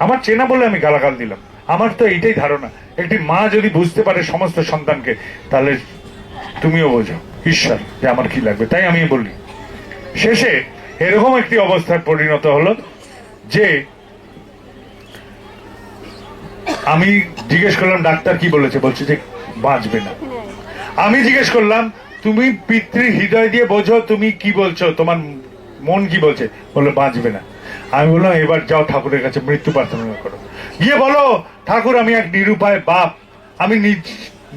আমার চেনা বলে আমি গালাগাল দিলাম। আমার তো এইটাই ধারণা, একটি মা যদি বুঝতে পারে সমস্ত সন্তানকে, তাহলে তুমিও বোঝো ঈশ্বর যে আমার কি লাগবে। তাই আমি বলি, শেষে এরকম একটি অবস্থার পরিণত হলো যে আমি জিজ্ঞেস করলাম ডাক্তার কি বলেছে? বলছে যে বাঁচবে না। আমি জিজ্ঞেস করলাম তুমি পিতৃ হৃদয় দিয়ে বোঝো, তুমি কি বলছো, তোমার মন কি বলছে? বললো বাঁচবে না। আমি বললাম এবার যাও ঠাকুরের কাছে মৃত্যু প্রার্থনা করো, গিয়ে বলো ঠাকুর আমি এক নিরুপায় বাপ, আমি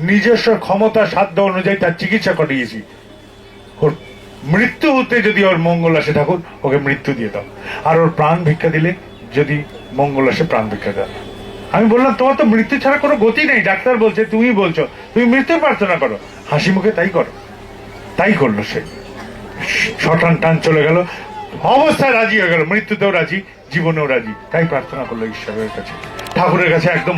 নিজস্ব ক্ষমতা সাধ্য অনুযায়ী তার চিকিৎসা করিয়েছি, ওর মৃত্যু হতে যদি ওর মঙ্গল আসে ঠাকুর ওকে মৃত্যু দিয়ে দাও, আর ওর প্রাণ ভিক্ষা দিলে যদি মঙ্গল আসে প্রাণ ভিক্ষা দাও। আমি বললাম তোমার তো মৃত্যু ছাড়া কোনো গতি নেই, ডাক্তার বলছে, তুমি বলছো তুমি মৃত্যু প্রার্থনা করো। হাসি মুখে তাই করো। তাই করলো সে, শটান টান চলে গেল, অবস্থায় রাজি হয়ে গেল, মৃত্যুতেও রাজি, জীবনেও রাজি, তাই প্রার্থনা করলো ঈশ্বরের কাছে, ঠাকুরের কাছে একদম